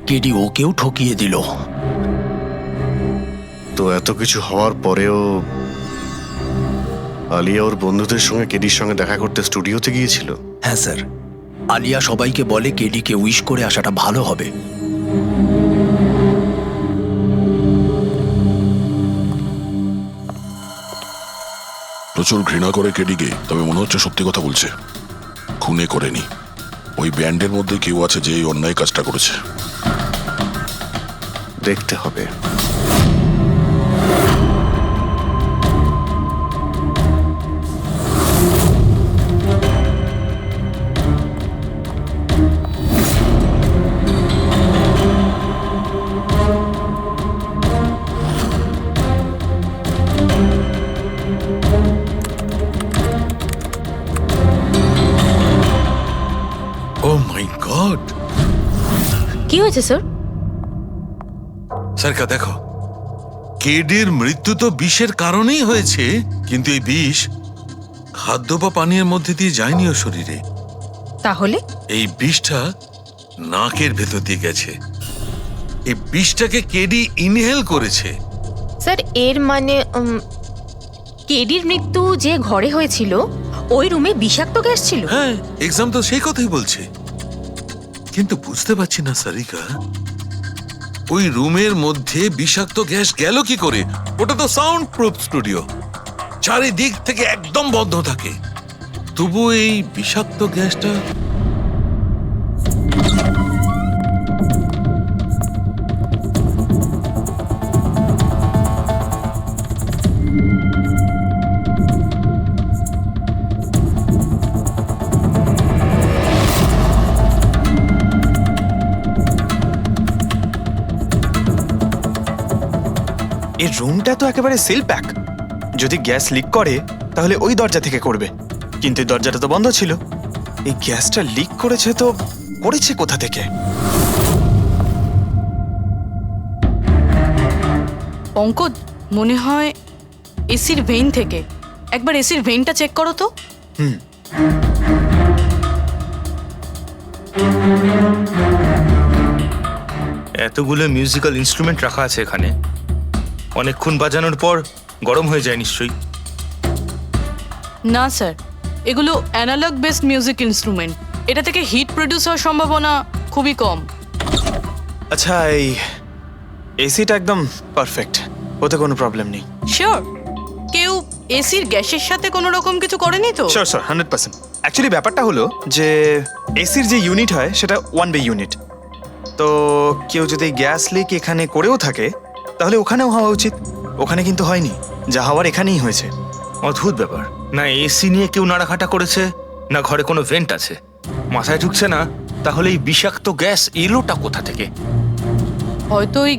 KD ওকেও ঠকিয়ে দিল। তো এত কিছু হওয়ার পরেও আলিয়া ওর বন্ধুদের সঙ্গে কেডির সঙ্গে দেখা করতে স্টুডিওতে গিয়েছিল? হ্যাঁ স্যার, আলিয়া সবাইকে বলে কেডিকে উইশ করে আসাটা ভালো হবে। প্রচুর ঘৃণা করে কেডিকে, তবে মনে হচ্ছে সত্যি কথা বলছে। খুনে করেনি, ওই ব্যান্ডের মধ্যে কেউ আছে যে এই অন্যায় কাজটা করেছে। দেখতে হবে। ও মাই গড! কি হয়েছে স্যার? সরকার দেখো, কেডির মৃত্যু তো বিষের কারণেই হয়েছে, কিন্তু এই বিষ খাদ্য বা পানীয়ের মধ্যে দিয়ে যায়নি ওর শরীরে। তাহলে এই বিষটা নাকের ভেতর দিয়ে গেছে। এই বিষটাকে কেডি ইনহেল করেছে। স্যার এর মানে কেডির মৃত্যু যে ঘরে হয়েছিল ওই রুমে বিষাক্ত গ্যাস ছিল? হ্যাঁ, এক্সাম তো সেই কথাই বলছে, কিন্তু বুঝতে পারছি না সারিকা, ওই রুমের মধ্যে বিষাক্ত গ্যাস গেল কি করে? ওটা তো সাউন্ড প্রুফ স্টুডিও, চারিদিক থেকে একদম বন্ধ থাকে, তবু এই বিষাক্ত গ্যাসটা এই রুমটা তো একেবারে সিল প্যাক। যদি গ্যাস লিক করে তাহলে ওই দরজা থেকে করবে, কিন্তু এই দরজাটা তো বন্ধ ছিল। এই গ্যাসটা লিক করেছে তো করেছে কোথা থেকে? পঙ্কজ, মনে হয় এসির ভেইন থেকে। একবার এসির ভেইনটা চেক করো তো। এতগুলো মিউজিক্যাল ইনস্ট্রুমেন্ট রাখা আছে এখানে, অনেকক্ষণ বাজানোর পর গরম হয়ে যায় নিশ্চয়ই। না স্যার, এগুলো অ্যানালগ বেসড মিউজিক ইনস্ট্রুমেন্ট, এটা থেকে হিট প্রডিউস হওয়ার সম্ভাবনা খুবই কম। আচ্ছা, এই এসিটা একদম পারফেক্ট, ওতে কোনো প্রবলেম নেই? শিওর? কেউ এসির গ্যাসের সাথে কোনো রকম কিছু করেনি তো? Sure sir, 100%। অ্যাকচুয়ালি ব্যাপারটা হলো যে এসির যে ইউনিট হয় সেটা 1 বে ইউনিট। তো কেউ যদি গ্যাস লিক এখানে করেও থাকে তাহলে ওখানেও হওয়া উচিত। ওখানে কিন্তু হয়নি, যা হওয়ার এখানেই হয়েছে। অদ্ভুত ব্যাপার, না এসি নিয়ে কেউ নাড়াঘাটা করেছে, না ঘরে কোনো ভেন্ট আছে, মাথায় ঢুকছে না। তাহলে এই বিষাক্ত গ্যাস এলোটা কোথা থেকে? হয়তো ওই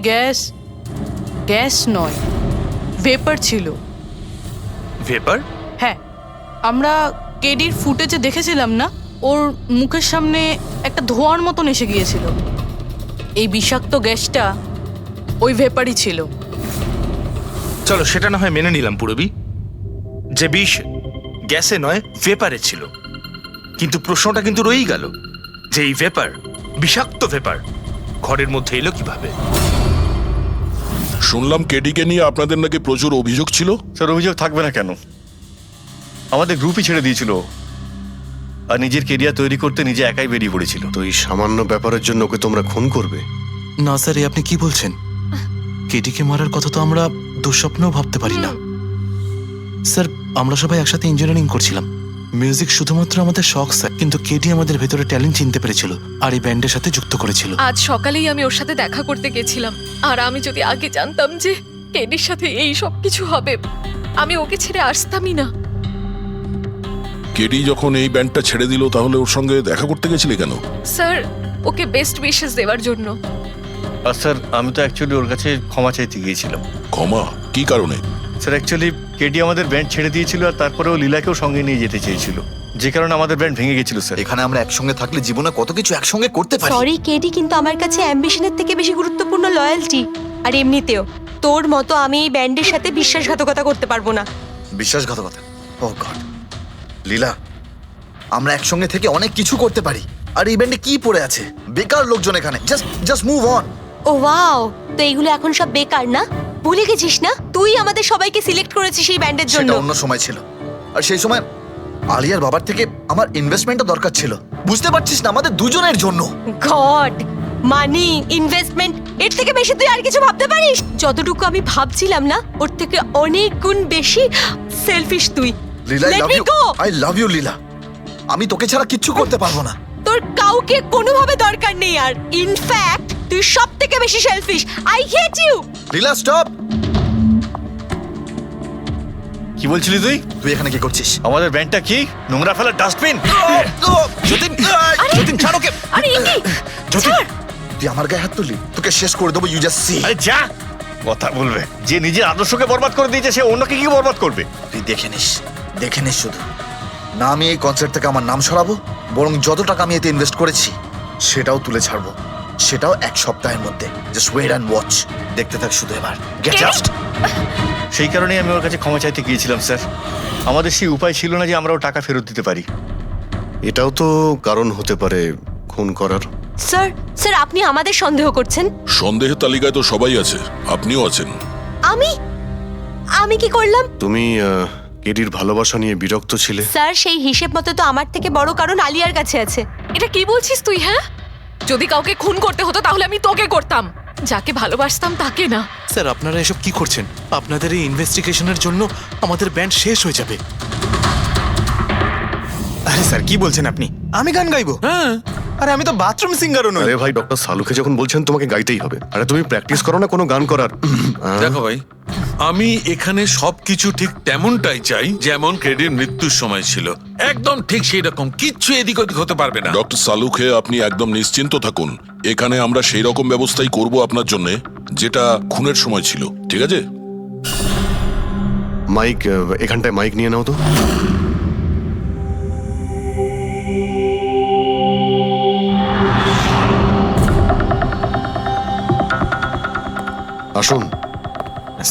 গ্যাস নয়, ভেপার ছিল। ভেপার? হ্যাঁ, আমরা কেডির ফুটেজে দেখেছিলাম না, ওর মুখের সামনে একটা ধোঁয়ার মতন এসে গিয়েছিল। এই বিষাক্ত গ্যাসটা ওই ভেপারই ছিল। চলো সেটা না হয় মেনে নিলাম পুরবি, যে বিষ গ্যাসে নয় ভেপারে ছিল, কিন্তু প্রশ্নটা কিন্তু রয়েই গেল যে এই ভেপার, বিষাক্ত ভেপার ঘরের মধ্যে এলো কিভাবে? শুনলাম কেডিকে নিয়ে আপনাদের নাকি প্রচুর অভিযোগ ছিল। স্যার, অভিযোগ থাকবে না কেন? আমাদের গ্রুপই ছেড়ে দিয়েছিল, আর নিজের কেরিয়ার তৈরি করতে নিজে একাই বেরিয়ে পড়েছিল। তো এই সামান্য ব্যাপারের জন্য ওকে তোমরা খুন করবে? না স্যার, আপনি কি বলছেন? কেডিকে মারার কথা তো আমরা দুঃস্বপ্নেও ভাবতে পারি না। স্যার, আমরা সবাই একসাথে ইঞ্জিনিয়ারিং করছিলাম, মিউজিক শুধুমাত্র আমাদের শখ স্যার, কিন্তু কেডি আমাদের ভেতরে ট্যালেন্ট চিনতে পেরেছিল আর এই ব্যান্ডের সাথে যুক্ত করেছিল। আজ সকালেই আমি ওর সাথে দেখা করতে গেছিলাম, আর আমি যদি আগে জানতাম যে কেডির সাথে এই সব কিছু হবে, আমি ওকে ছেড়ে আসতামই না। কেডি যখন এই ব্যান্ডটা ছেড়ে দিল তাহলে ওর সঙ্গে দেখা করতে গেছিলে কেন? স্যার, ওকে বেস্ট উইশেস দেওয়ার জন্য। আর স্যার, আমি তো অ্যাকচুয়ালি ওর কাছে ক্ষমা চাইতে গিয়েছিলাম। ক্ষমা? কি কারণে? স্যার, অ্যাকচুয়ালি কেডি আমাদের ব্যান্ড ছেড়ে দিয়েছিল, আর তারপরেও লীলাকেও সঙ্গে নিয়ে যেতে চেয়েছিল, যে কারণে আমাদের ব্যান্ড ভেঙে গেছিল। স্যার, এখানে আমরা একসঙ্গে থাকলে জীবনে কত কিছু একসঙ্গে করতে পারি। সরি কেডি, কিন্তু আমার কাছে অ্যাম্বিশনের থেকে বেশি গুরুত্বপূর্ণ লয়্যালটি। আর এমনিতেও তোর মতো আমি এই ব্যান্ডের সাথে বিশ্বাসঘাতকতা করতে পারবো না। বিশ্বাসঘাতকতা? ও গড! লীলা, আমরা একসঙ্গে থেকে অনেক কিছু করতে পারি, আর এই ব্যান্ডে কি পড়ে আছে? বেকার লোকজন এখানে, just move on. Oh wow, তো এইগুলো এখন সব বেকার না? ভুলে গেছিস না তুই আমাদের সবাইকে সিলেক্ট করেছিস এই ব্যান্ডের জন্য? সেটা অন্য সময় ছিল, আর সেই সময় আলিয়ার বাবার থেকে আমার ইনভেস্টমেন্টটা দরকার ছিল, বুঝতে পারছিস না, আমাদের দুজনের জন্য। গড, মানি, ইনভেস্টমেন্ট, এর থেকে বেশি তুই আর কিছু ভাবতে পারিস? যতটুকু আমি ভাবছিলাম না ওর থেকে অনেক গুণ বেশি সেলফিশ তুই। Leela, Let me go! I love you Leela, আমি তোকে ছাড়া কিচ্ছু করতে পারবো না। তোর কাউকে কোনোভাবে দরকার নেই আর ইনফ্যাক্ট তুই সব থেকে বেশি selfish. I hate you. Leela stop. কি বলছিলি তুই? তুই এখানে কি করছিস? আমাদের ব্যান্ডটা কি নোংরা ফেলার ডাস্টবিন? যতীন, যতীন ছাড় ওকে। আরে এ কি? যতীন, তুই আমার গায়ে হাত তুললি, তোকে শেষ করে দেবো, ইউ জাস্ট সি। আরে যা, কথা বলবে। যে নিজের আদর্শকে বরবাদ করে দিয়েছে সে অন্যকে কি বরবাদ করবে? তুই দেখে নিস শুধু। না আমি এই কনসার্ট থেকে আমার নাম সরাবো, বরং যত টাকা আমি এতে ইনভেস্ট করেছি সেটাও তুলে ছাড়বো, সেটাও 1 সপ্তাহের মধ্যে। জাস্ট ওয়েট অ্যান্ড ওয়াচ, দেখতে থাক শুধু এবার। Get out. সেই কারণেই আমি ওর কাছে ক্ষমা চাইতে গিয়েছিলাম স্যার। আমাদের সেই উপায় ছিল না যে আমরাও টাকা ফেরত দিতে পারি। এটাও তো কারণ হতে পারে খুন করার। স্যার আপনি আমাদের সন্দেহ করছেন? সন্দেহের তালিকায় তো সবাই আছে, আপনিও আছেন। আমি কি করলাম? তুমি কেডির ভালোবাসা নিয়ে বিরক্ত ছিলে। স্যার সেই হিসেব মতো তো আমার থেকে বড় কারণ আলিয়ার কাছে আছে। এটা কি বলছিস তুই? হ্যাঁ, যদি কাউকে খুন করতে হতো তাহলে আমি তোকে করতাম, যাকে ভালোবাসতাম তাকে না। স্যার আপনারা এসব কি করছেন? আপনাদের এই ইনভেস্টিগেশনের জন্য আমাদের ব্যান্ড শেষ হয়ে যাবে। আরে স্যার কি বলছেন আপনি? আমি গান গাইবো? হ্যাঁ, আরে আমি তো বাথরুম সিঙ্গারও নই। আরে ভাই, ডক্টর সালুকে যখন বলছেন তোমাকে গাইতেই হবে, আরে তুমি প্র্যাকটিস করো না কোনো গান করার? দেখো ভাই, আমি এখানে সবকিছু ঠিক তেমনটাই চাই যেমন কেডির মৃত্যুর সময় ছিল, একদম ঠিক সেই রকম, কিচ্ছু এদিক ওদিক হতে পারবে না। ডক্টর সালুখে আপনি একদম নিশ্চিন্ত থাকুন, এখানে আমরা সেই রকম ব্যবস্থাই করব আপনার জন্য যেটা খুনের সময় ছিল, ঠিক আছে? মাইক, এখানটায় মাইক নিয়ে নাও তো। আসুন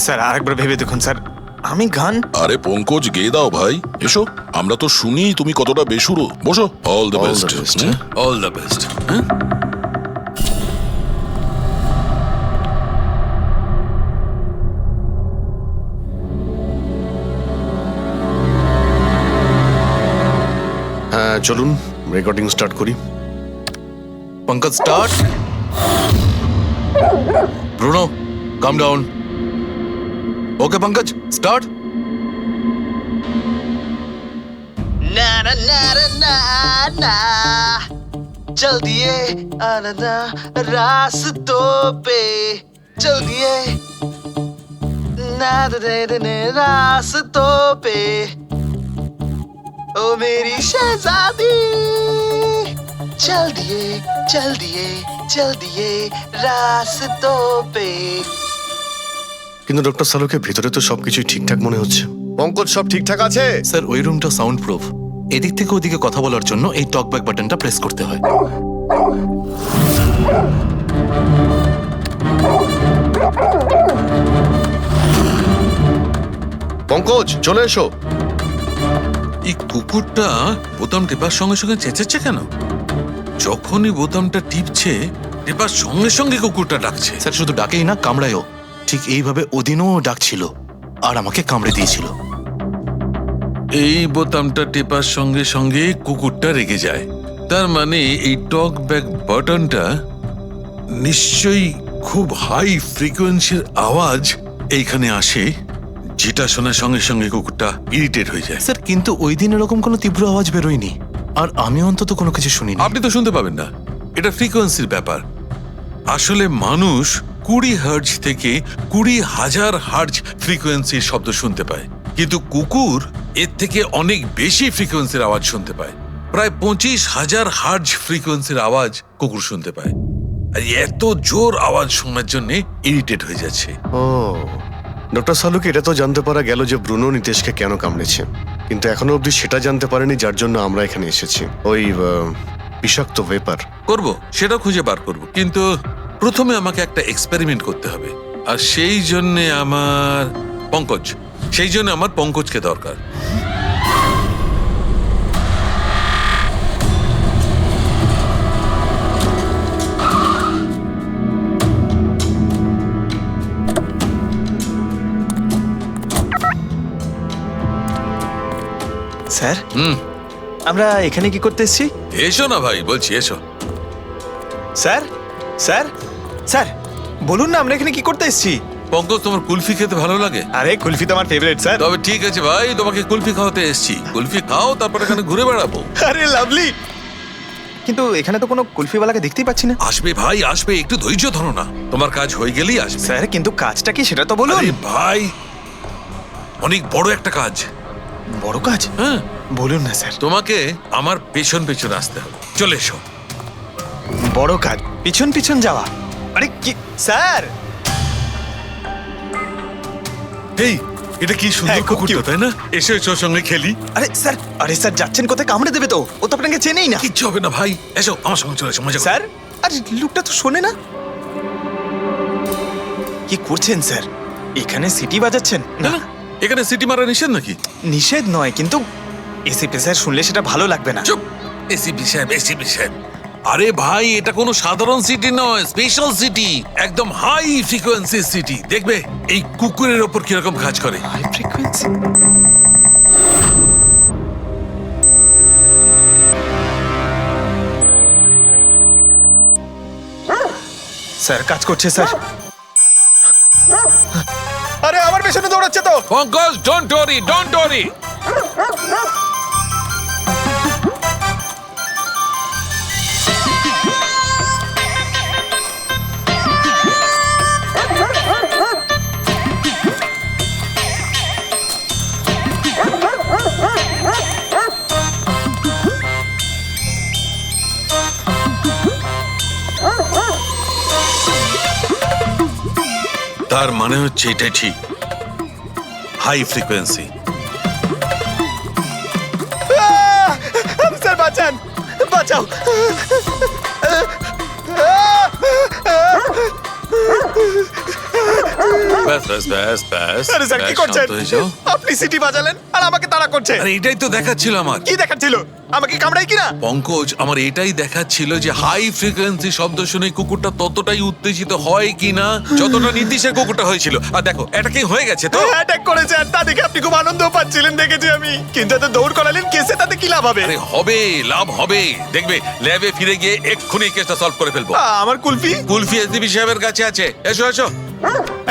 স্যার আরেকবার ভেবে দেখুন স্যার, আমি গান। আরে পঙ্কজ, গেয়ে দাও ভাই, এসো, আমরা তো শুনি তুমি কতটা বেসুরো। বসো। All the best. All the best. হ্যাঁ চলুন রেকর্ডিং স্টার্ট করি। Pankaj start. Bruno come down. Okay Pankaj start. ना ना ना ना ना चल दिए आना रास्तों पे, चल दिए ना दे रास्तों पे, ओ मेरी शहजादी, चल दिए चल दिए चल दिए रास्तों पे। কিন্তু ডক্টর সালুকে ভিতরে তো সবকিছুই ঠিকঠাক মনে হচ্ছে। পঙ্কজ, সব ঠিকঠাক আছে? স্যার ওই রুমটা সাউন্ড প্রুফ, এদিক থেকে ওদিকে কথা বলার জন্য এই টকব্যাক বাটনটা প্রেস করতে হয়। পঙ্কজ চলে এসো। এই কুকুরটা বোতাম টেপার সঙ্গে সঙ্গে চেঁচাচ্ছে কেন? যখনই বোতামটা টিপছে টেপার সঙ্গে সঙ্গে কুকুরটা ডাকছে। স্যার শুধু ডাকেই না, কামড়ায়ও। ঠিক এইভাবে ওদিনও ডাকছিল আর আমাকে কামড়ে দিয়েছিল। এই বোতামটা টেপার সঙ্গে সঙ্গে কুকুরটা রেগে যায়, তার মানে এই টক ব্যাক বাটনটা নিশ্চয়ই খুব হাই ফ্রিকোয়েন্সির আওয়াজ এইখানে আসে, যেটা শোনার সঙ্গে সঙ্গে কুকুরটা ইরিটেট হয়ে যায়। স্যার কিন্তু ওই দিন এরকম কোনো তীব্র আওয়াজ বেরোয়নি, আর আমি অন্তত কোনো কিছু শুনিনি। আপনি তো শুনতে পাবেন না, এটা ফ্রিকোয়েন্সির ব্যাপার। আসলে মানুষ 20 হার্জ থেকে 20,000 হার্জ ফ্রিকোয়েন্সির শব্দ শুনতে পায়, কিন্তু কুকুর এর থেকে অনেক বেশি ফ্রিকোয়েন্সির আওয়াজ শুনতে পায়। প্রায় 25,000 হার্জ ফ্রিকোয়েন্সির আওয়াজ কুকুর শুনতে পায়, আর এত জোর আওয়াজ শোনার জন্য ইরিটেট হয়ে যাচ্ছে। ও, ডক্টর সালুকে এটা তো জানতে পারা গেল যে ব্রুনো নিতেশকে কেন কামড়েছে, কিন্তু এখনো অবধি সেটা জানতে পারেনি যার জন্য আমরা এখানে এসেছি, ওই বিষাক্ত ভেপার। করব, সেটা খুঁজে বার করব, কিন্তু প্রথমে আমাকে একটা এক্সপেরিমেন্ট করতে হবে, আর সেই জন্য আমার পঙ্কজকে দরকার। স্যার হুম আমরা এখানে কি করতে এসেছি? এসো না ভাই, বলছি এসো। স্যার স্যার স্যার বলুন না আমরা এখানে কি করতে এসেছি? পঙ্কজ, তোমার কুলফি খেতে ভালো লাগে? আরে কুলফি তো আমার ফেভারিট স্যার। তবে ঠিক আছে ভাই, তোমাকে কুলফি খাওয়াতে এসেছি। কুলফি খাও, তারপর এখানে ঘুরে বেড়াবো। আরে লাভলি, কিন্তু এখানে তো কোনো কুলফিওয়ালাকে দেখতেই পাচ্ছি না। আসবে ভাই, আসবে, একটু ধৈর্য ধরো না, তোমার কাজ হয়ে গেলেই আসবে। স্যার কিন্তু কাজটা কি সেটা তো বলুন। আরে ভাই, অনেক বড় একটা কাজ। বড় কাজ? হ্যাঁ বলুন না স্যার। তোমাকে আমার পেছন পেছন আসতে হবে। চলে এসো। বড় কাজ, পিছন পিছন যাওয়া? আরে কি স্যার? এই, এটা কি সুন্দর হ্যাঁ, খুব কুকুরটা, cute। তাই না? এসো এসো, ওর সঙ্গে খেলি। আরে স্যার যাচ্ছেন কোথায়? কামড়ে দেবে তো, ও তো আপনাকে চেনেই না। কিচ্ছু হবে না ভাই, এসো আমার সঙ্গে চলে এসো, মজা করো। স্যার আরে লোকটা তো শোনে না। কি করছেন স্যার? এখানে সিটি বাজাচ্ছেন? না না, এখানে সিটি মারা নিষেধ নাকি? নিষেধ নয়, কিন্তু এসিপি স্যার শুনলে সেটা ভালো লাগবে না। চুপ, এসিপি সাহেব, এসিপি সাহেব। আরে ভাই, এটা কোনো সাধারণ সিটি নয়, স্পেশাল সিটি, একদম হাই ফ্রিকোয়েন্সি সিটি। দেখবে এই কুকুরের ওপর কিরকম কাজ করে। High frequency? স্যার কাজ করছে স্যার। আরে আমার পেছনে দৌড়াচ্ছে তো। Pankaj, don't worry, don't worry. তার মানে হচ্ছে এটাই ঠিক, হাই ফ্রিকোয়েন্সি। স্যার বাঁচান, বাঁচাও। ব্যাস ব্যাস ব্যাস ব্যাস। আরে স্যার কি ব্যাস, করছেন? শান্ত হয়ে যাও। আপনি সিটি বাজালেন আর আমাকে তাড়া করছেন। আরে এটাই তো দেখাচ্ছিল আমার। কি দেখাচ্ছিল? আমাকে কামড়াই কিনা? পঙ্কজ, আমার এটাই দেখাচ্ছিল যে হাই ফ্রিকোয়েন্সি শব্দ শুনে কুকুরটা ততটাই উত্তেজিত হয় কিনা যতটা নির্দিশের কুকুরটা হয়েছিল। আর দেখো, এটা কি হয়ে গেছে তো। অ্যাটাক করেছে আর তা দেখে আপনি খুব আনন্দ পাচ্ছিলেন দেখেছি আমি। কিন্তু এত দৌড় করালেন কেসে, তাতে কি লাভ হবে? আরে হবে, লাভ হবে। দেখবে ল্যাবে ফিরে গিয়ে এক্ষুনি কেসটা সলভ করে ফেলবো। আমার কুলফি? কুলফি এসডিপি সাহেবের কাছে আছে। এসো এসো।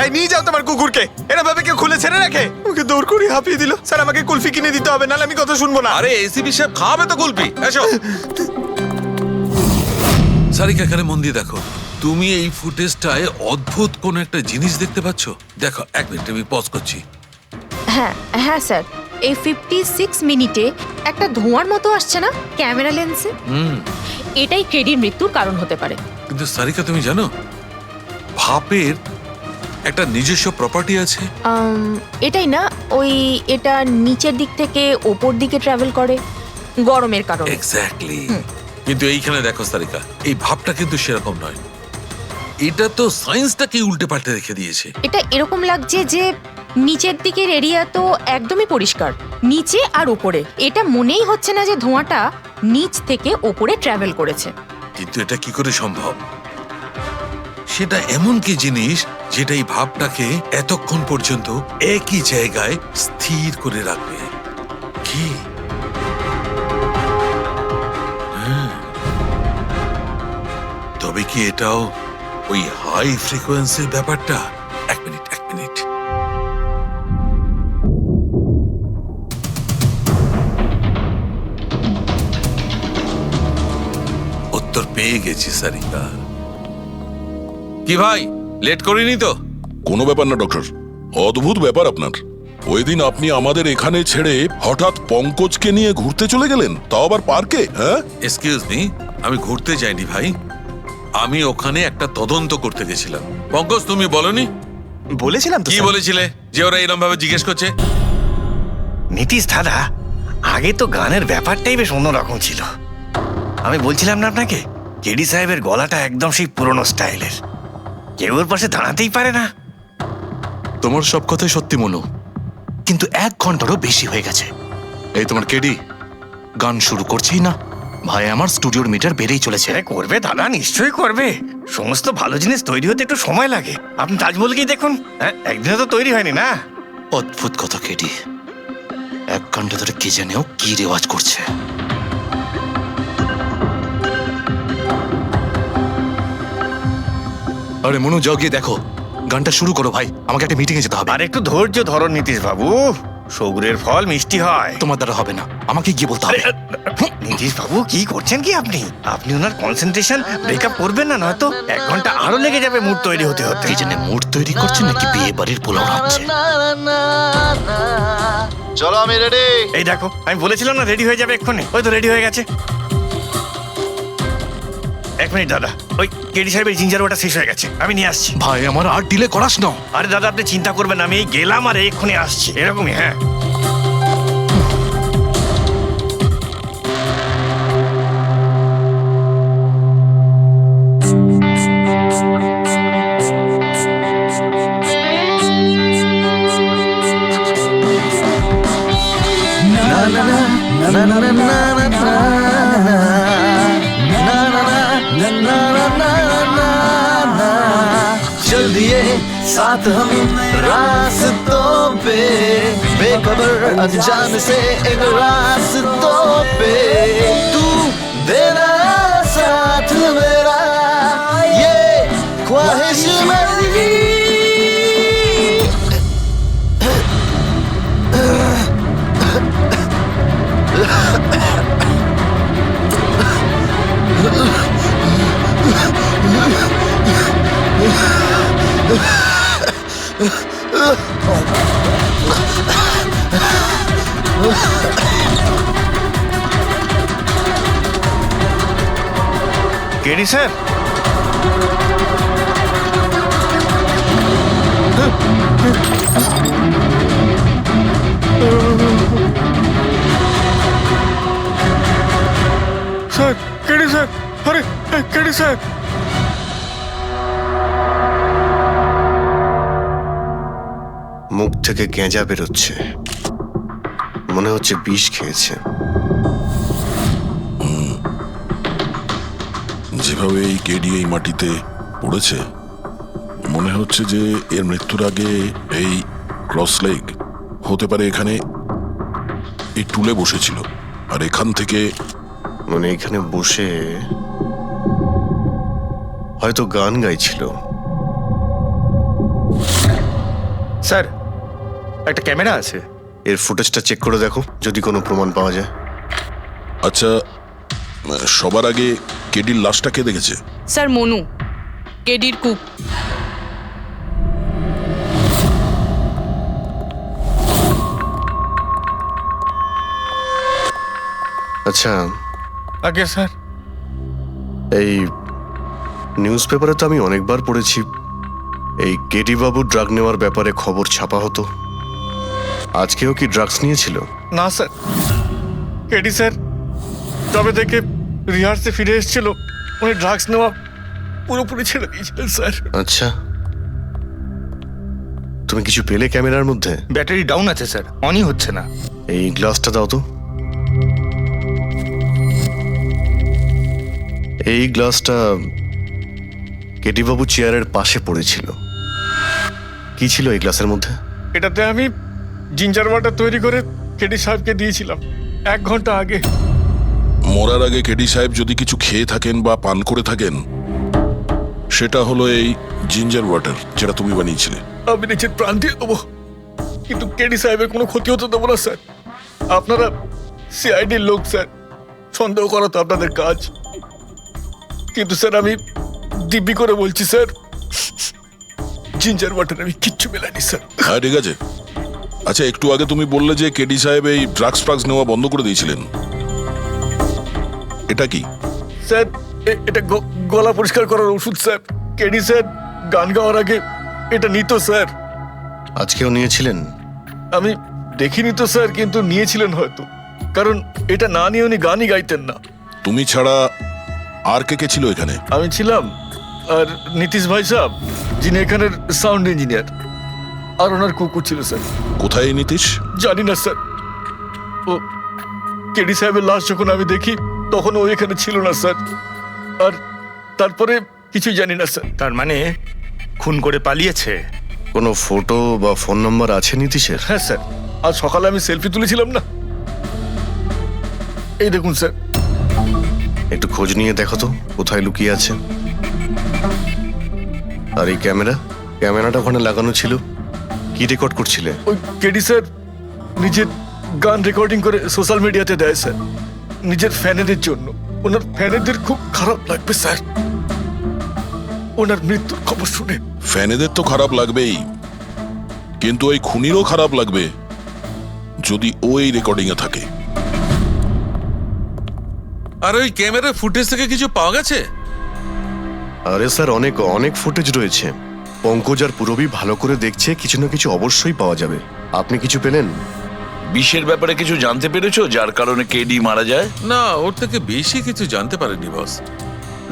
এই নিয়ে যাও তোমার কুকুরকে। এরা ভাবে কেউ খুলে ছেড়ে রাখে? ওকে দৌড় করে হাঁপিয়ে দিল। স্যার আমাকে কুলফি কিনে দিতে হবে, নাহলে আমি কথা শুনবো না। আরে এসিপি সাহেব খাওয়াবে তো কুলফি। এসো। সারিকা, এখানে মন দিয়ে দেখো। তুমি এই ফুটেজটায় অদ্ভুত কোন একটা জিনিস দেখতে পাচ্ছ? দেখো, এক মিনিট, আমি পজ করছি। হ্যাঁ হ্যাঁ স্যার, এই 56 মিনিটে একটা ধোঁয়ার মতো আসছে না ক্যামেরা লেন্সে? এটাই কেডির মৃত্যুর কারণ হতে পারে। কিন্তু সারিকা, তুমি জানো ভাপের একটা নিজস্ব প্রপার্টি আছে? এটাই না, ওই এটা নিচের দিক থেকে ওপর দিকে ট্রাভেল করে গরমের কারণে। এক্স্যাক্টলি। কিন্তু এইখানে দেখো সারিকা, এই ভাবটা কিন্তু সেরকম নয়। এটা তো সায়েন্সটাকে উল্টে পাল্টে রেখে দিয়েছে। এটা এরকম লাগছে যে নিচের দিকের এরিয়া তো একদমই পরিষ্কার, নিচে আর উপরে এটা মনেই হচ্ছে না যে ধোঁয়াটা নিচ থেকে ওপরে ট্রাভেল করেছে। কিন্তু এটা কি করে সম্ভব? সেটা এমন কি জিনিস যেটা এই ভাবটাকে এতক্ষণ পর্যন্ত একই জায়গায় স্থির করে রাখবে? কি? তবে কি এটাও ওই হাই ফ্রিকোয়েন্সির ব্যাপারটা? এক মিনিট, এক মিনিট। উত্তর পেয়ে গেছি সারিকা। কি ভাই, লেট করিনি তো? কোনো ব্যাপার না ডক্টর, অদ্ভুত ব্যাপার আপনার। ওই দিন আপনি আমাদের এখানে ছেড়ে হঠাৎ পঙ্কজকে নিয়ে ঘুরতে চলে গেলেন, তাও আবার পার্কে। হ্যাঁ, এক্সকিউজ মি, আমি ঘুরতে যাইনি ভাই, আমি ওখানে একটা তদন্ত করতে গেছিলাম। পঙ্কজ, তুমি বলনি? বলেছিলাম তো। কি বলেছিলে যে ওরা এরকম ভাবে জিজ্ঞেস করছে? নীতিশ দাদা, আগে তো গানের ব্যাপারটাই বেশ অন্যরকম ছিল। আমি বলছিলাম না আপনাকে, কেডি সাহেবের গলাটা একদম সেই পুরনো স্টাইলের, কেউ ওর পাশে দাঁড়াতেই পারে না। তোমার সব কথাই সত্যি মনু, কিন্তু 1 ঘন্টারও বেশি হয়ে গেছে। এই তোমার কেডি গান শুরু করছেই না। ভাই, আমার স্টুডিওর মিটার বেড়েই চলেছে। করবে দাদা, নিশ্চয়ই করবে। সমস্ত ভালো জিনিস তৈরি হতে একটু সময় লাগে। আপনি তাজমহলকেই দেখুন, একদিনে তো তৈরি হয়নি না। অদ্ভুত কথা কেডি। এক ঘন্টা ধরে কে জানেও কি রেওয়াজ করছে। আরে মনু, যাও গিয়ে দেখো, গানটা শুরু করো ভাই, আমাকে একটা মিটিং এ যেতে হবে। আর একটু ধৈর্য ধরো নীতিশ বাবু, সৌগুরের ফল মিষ্টি হয়। তোমার দ্বারা হবে না, আমাকে গিয়ে বলতে হবে। নীতিশ বাবু কি করছেন কি আপনি? আপনি ওনার কনসেন্ট্রেশন ব্রেকআপ করবেন না, নয়তো 1 ঘন্টা আরো লেগে যাবে মুড তৈরি হতে হতে। কে জানে মুড তৈরি করছে নাকি বিয়ে বাড়ির পোলাও রাখছে। চলো আমি রেডি। এই দেখো, আমি বলেছিলাম না রেডি হয়ে যাবে এক্ষুনি, ওই তো রেডি হয়ে গেছে। 1 মিনিট দাদা, ওই কেডি সাহেবের জিঞ্জার ওটা শেষ হয়ে গেছে, আমি নিয়ে আসছি। ভাই আমার আর ডিলে করাস না। আরে দাদা আপনি চিন্তা করবেন না, আমি এই গেলাম আর এক্ষুনি আসছি, এরকমই। হ্যাঁ चल दिए साथ हम रास्तों पे, बेखबर अनजान से इन रास्तों पे, तू देना साथ मेरा, ये ख्वाहिश मेरी। KD sir, sir KD sir, আরে কেডি স্যার। মুখ থেকে গেঁজা বেরোচ্ছে, মনে হচ্ছে বিষ খেয়েছে। যেভাবে এই কেডি এই মাটিতে পড়েছে, মনে হচ্ছে যে এর মৃত্যুর আগে এই ক্রস লেগ হতে পারে এখানে এই টুলে বসেছিল, আর এখান থেকে মানে এখানে বসে হয়তো গান গাইছিল। স্যার একটা ক্যামেরা আছে, এর ফুটেজটা চেক করে দেখো, যদি কোনো প্রমাণ পাওয়া যায়। আচ্ছা, সবার আগে কেডির লাশটা কে দেখেছে? স্যার মনু, কেডির কুক। আচ্ছা, আগে স্যার এই নিউজ পেপারে তো আমি অনেকবার পড়েছি এই কেডি বাবু ড্রাগ নেওয়ার ব্যাপারে খবর ছাপা হতো। আজকেও কি ড্রাগস নিয়েছিল? না স্যার, কেডি স্যার তবে থেকে রিহার্সে ফিরে এসেছিল, উনি ড্রাগস নেওয়া পুরোপুরি ছেড়ে দিয়েছিলেন স্যার। আচ্ছা, তুমি কিছু পেলে ক্যামেরার মধ্যে? ব্যাটারি ডাউন আছে স্যার, অনই হচ্ছে না। এই গ্লাসটা দাও তো। এই গ্লাসটা কেডি বাবু চেয়ারের পাশে পড়েছিল। কি ছিল এই গ্লাসের মধ্যে? এটাতে আমি জিঞ্জার ওয়াটার তৈরি করে কেডি সাহেবকে দিয়েছিলাম 1 ঘন্টা আগে। মরার আগে কেডি সাহেব যদি কিছু খেয়ে থাকেন বা পান করে থাকেন, সেটা হলো এই জিঞ্জার ওয়াটার, যেটা তুমি বানিয়েছিলে। আমি নিজের প্রাণ দিয়ে দেবো, কিন্তু কেডি সাহেবের কোনো ক্ষতি হতে দেবো না স্যার। আপনারা সিআইডির লোক স্যার, সন্দেহ করা তো আপনাদের কাজ, কিন্তু স্যার আমি দিব্যি করে বলছি স্যার, জিঞ্জার ওয়াটার আমি কিচ্ছু মেলাইনি স্যার। হ্যাঁ ঠিক আছে। আচ্ছা, একটু আগে তুমি বললে যে কেডি সাহেব এই ড্রাগস ফ্রাগস নেওয়া বন্ধ করে দিয়েছিলেন, এটা কি? স্যার এটা গলা পরিষ্কার করার ওষুধ স্যার। কেডি স্যার গান গাওয়ার আগে এটা নিত স্যার। আজকেও নিয়েছিলেন? আমি দেখিনি তো স্যার, কিন্তু নিয়েছিলেন হয়তো, কারণ এটা না নিয়ে উনি গানই গাইতেন না। তুমি ছাড়া আর কে কে ছিল এখানে? আমি ছিলাম, আর নীতিশ ভাই সাহেব যিনি এখানের সাউন্ড ইঞ্জিনিয়ার, আর ওনার কুকুর ছিল স্যার। কোথায় এই নীতিশ? জানি না স্যার, ও কেডি সাহেবের লাশ যখন আমি দেখি তখন ও এখানে ছিল না স্যার, আর তারপরে কিছুই জানি না স্যার। তার মানে খুন করে পালিয়েছে? কোনো ফটো বা ফোন নাম্বার আছে নীতিশের? হ্যাঁ স্যার, আজ সকালে আমি সেলফি তুলেছিলাম না, এই দেখুন স্যার। একটু খোঁজ নিয়ে দেখো তো কোথায় লুকিয়ে আছে। আর এই ক্যামেরাটা ওখানে লাগানো ছিল, কি রেকর্ড করছিলে? ওই কেডি স্যার নিজের গান রেকর্ডিং করে সোশ্যাল মিডিয়াতে দেয় স্যার, নিজের ফ্যানেদের জন্য। ওনার ফ্যানেদের খুব খারাপ লাগবে স্যার ওনার মৃত্যুর খবর শুনে। ফ্যানেদের তো খারাপ লাগবেই, কিন্তু ওই খুনিরও খারাপ লাগবে যদি ও এই রেকর্ডিং এ থাকে। আর ওই ক্যামেরার ফুটেজ থেকে কিছু পাওয়া গেছে? আরে স্যার অনেক অনেক ফুটেজ রয়েছে। পঙ্কজ আর পুরবী ভালো করে দেখছে, কিছু না কিছু অবশ্যই পাওয়া যাবে। আপনি কিছু পেলেন? বিষের ব্যাপারে কিছু জানতে পেরেছো যার কারণে কেডি মারা যায়? না, ওর থেকে বেশি কিছু জানতে পারেনি বস।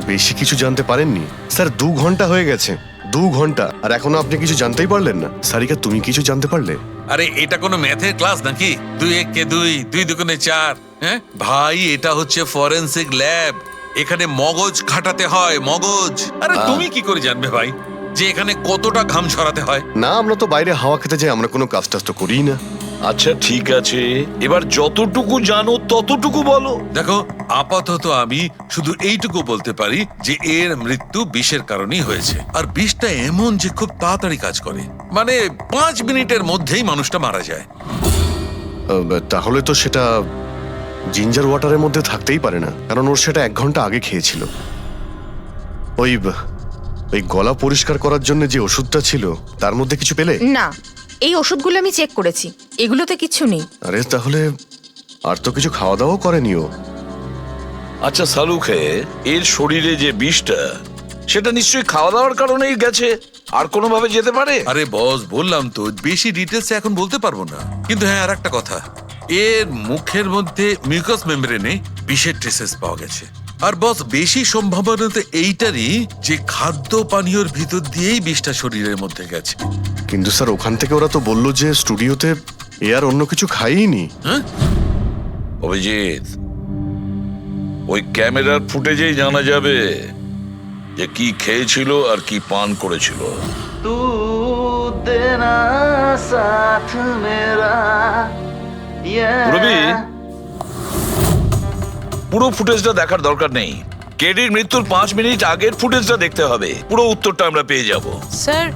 বেশি কিছু জানতে পারেননি স্যার? 2 ঘন্টা হয়ে গেছে, 2 ঘন্টা, আর এখনো আপনি কিছু জানতেই পারলেন না। সারিকা, তুমি কিছু জানতে পারলে? আরে এটা কোনো ম্যাথের ক্লাস নাকি? 2 × 1 = 2, 2 × 2 = 4। হ্যাঁ ভাই, এটা হচ্ছে ফরেনসিক ল্যাব, এখানে মগজ খাটাতে হয়, মগজ। আরে তুমি কি করে জানবে ভাই যে এখানে কতটা ঘাম ছড়াতে হয়? না, আমরা তো বাইরে হাওয়া খেতে যাই, আমরা কোনো কাজ টাজ তো করিই না। আচ্ছা ঠিক আছে, এবার যতটুকু জানো ততটুকু বলো। দেখো, আপাতত আমি শুধু এইটুকু বলতে পারি যে এর মৃত্যু বিষের কারণেই হয়েছে। আর বিষটা এমন যে খুব তাড়াতাড়ি কাজ করে, মানে 5 মিনিটের মধ্যেই মানুষটা মারা যায়। তাহলে তো সেটা জিঞ্জার ওয়াটারের মধ্যে থাকতেই পারে না, কারণ ওর সেটা 1 ঘন্টা আগে খেয়েছিল। ওই গলা পরিষ্কার করার জন্য যে ওষুধটা ছিল তার মধ্যে কিছু পেলে? না, এই ওষুধগুলো আমি চেক করেছি, এগুলোতে কিছু নেই। আরে তাহলে আর তো কিছু খাওয়া দাওয়া করেনি ও। আচ্ছা সালুখে, এর শরীরে যে বিষটা, সেটা নিশ্চয়ই খাওয়া দাওয়ার কারণেই গেছে, আর কোনোভাবে যেতে পারে? আরে বস, বললাম তো বেশি ডিটেলস এখন বলতে পারবো না। কিন্তু হ্যাঁ, আর একটা কথা, এর মুখের মধ্যে মিউকাস মেমব্রেনে বিষের ট্রেসেস পাওয়া গেছে। আর বস, বেশি সম্ভাবনা তো এইটারই যে খাদ্য পানীয়র ভিতর দিয়েই বিষটা শরীরের মধ্যে গেছে। কিন্তু স্যার ওখান থেকে ওরা তো বললো যে স্টুডিওতে এ আর অন্য কিছু খাইনি। হ্যাঁ অভিজিৎ, ওই ক্যামেরার ফুটেজেই জানা যাবে যে কি খেয়েছিল আর কি পান করেছিল। পুরবী, পুরো ফুটেজটা দেখার দরকার নেই, কেডির মৃত্যুর 5 মিনিট আগের ফুটেজটা দেখতে হবে, পুরো উত্তরটা আমরা পেয়ে যাব। স্যার,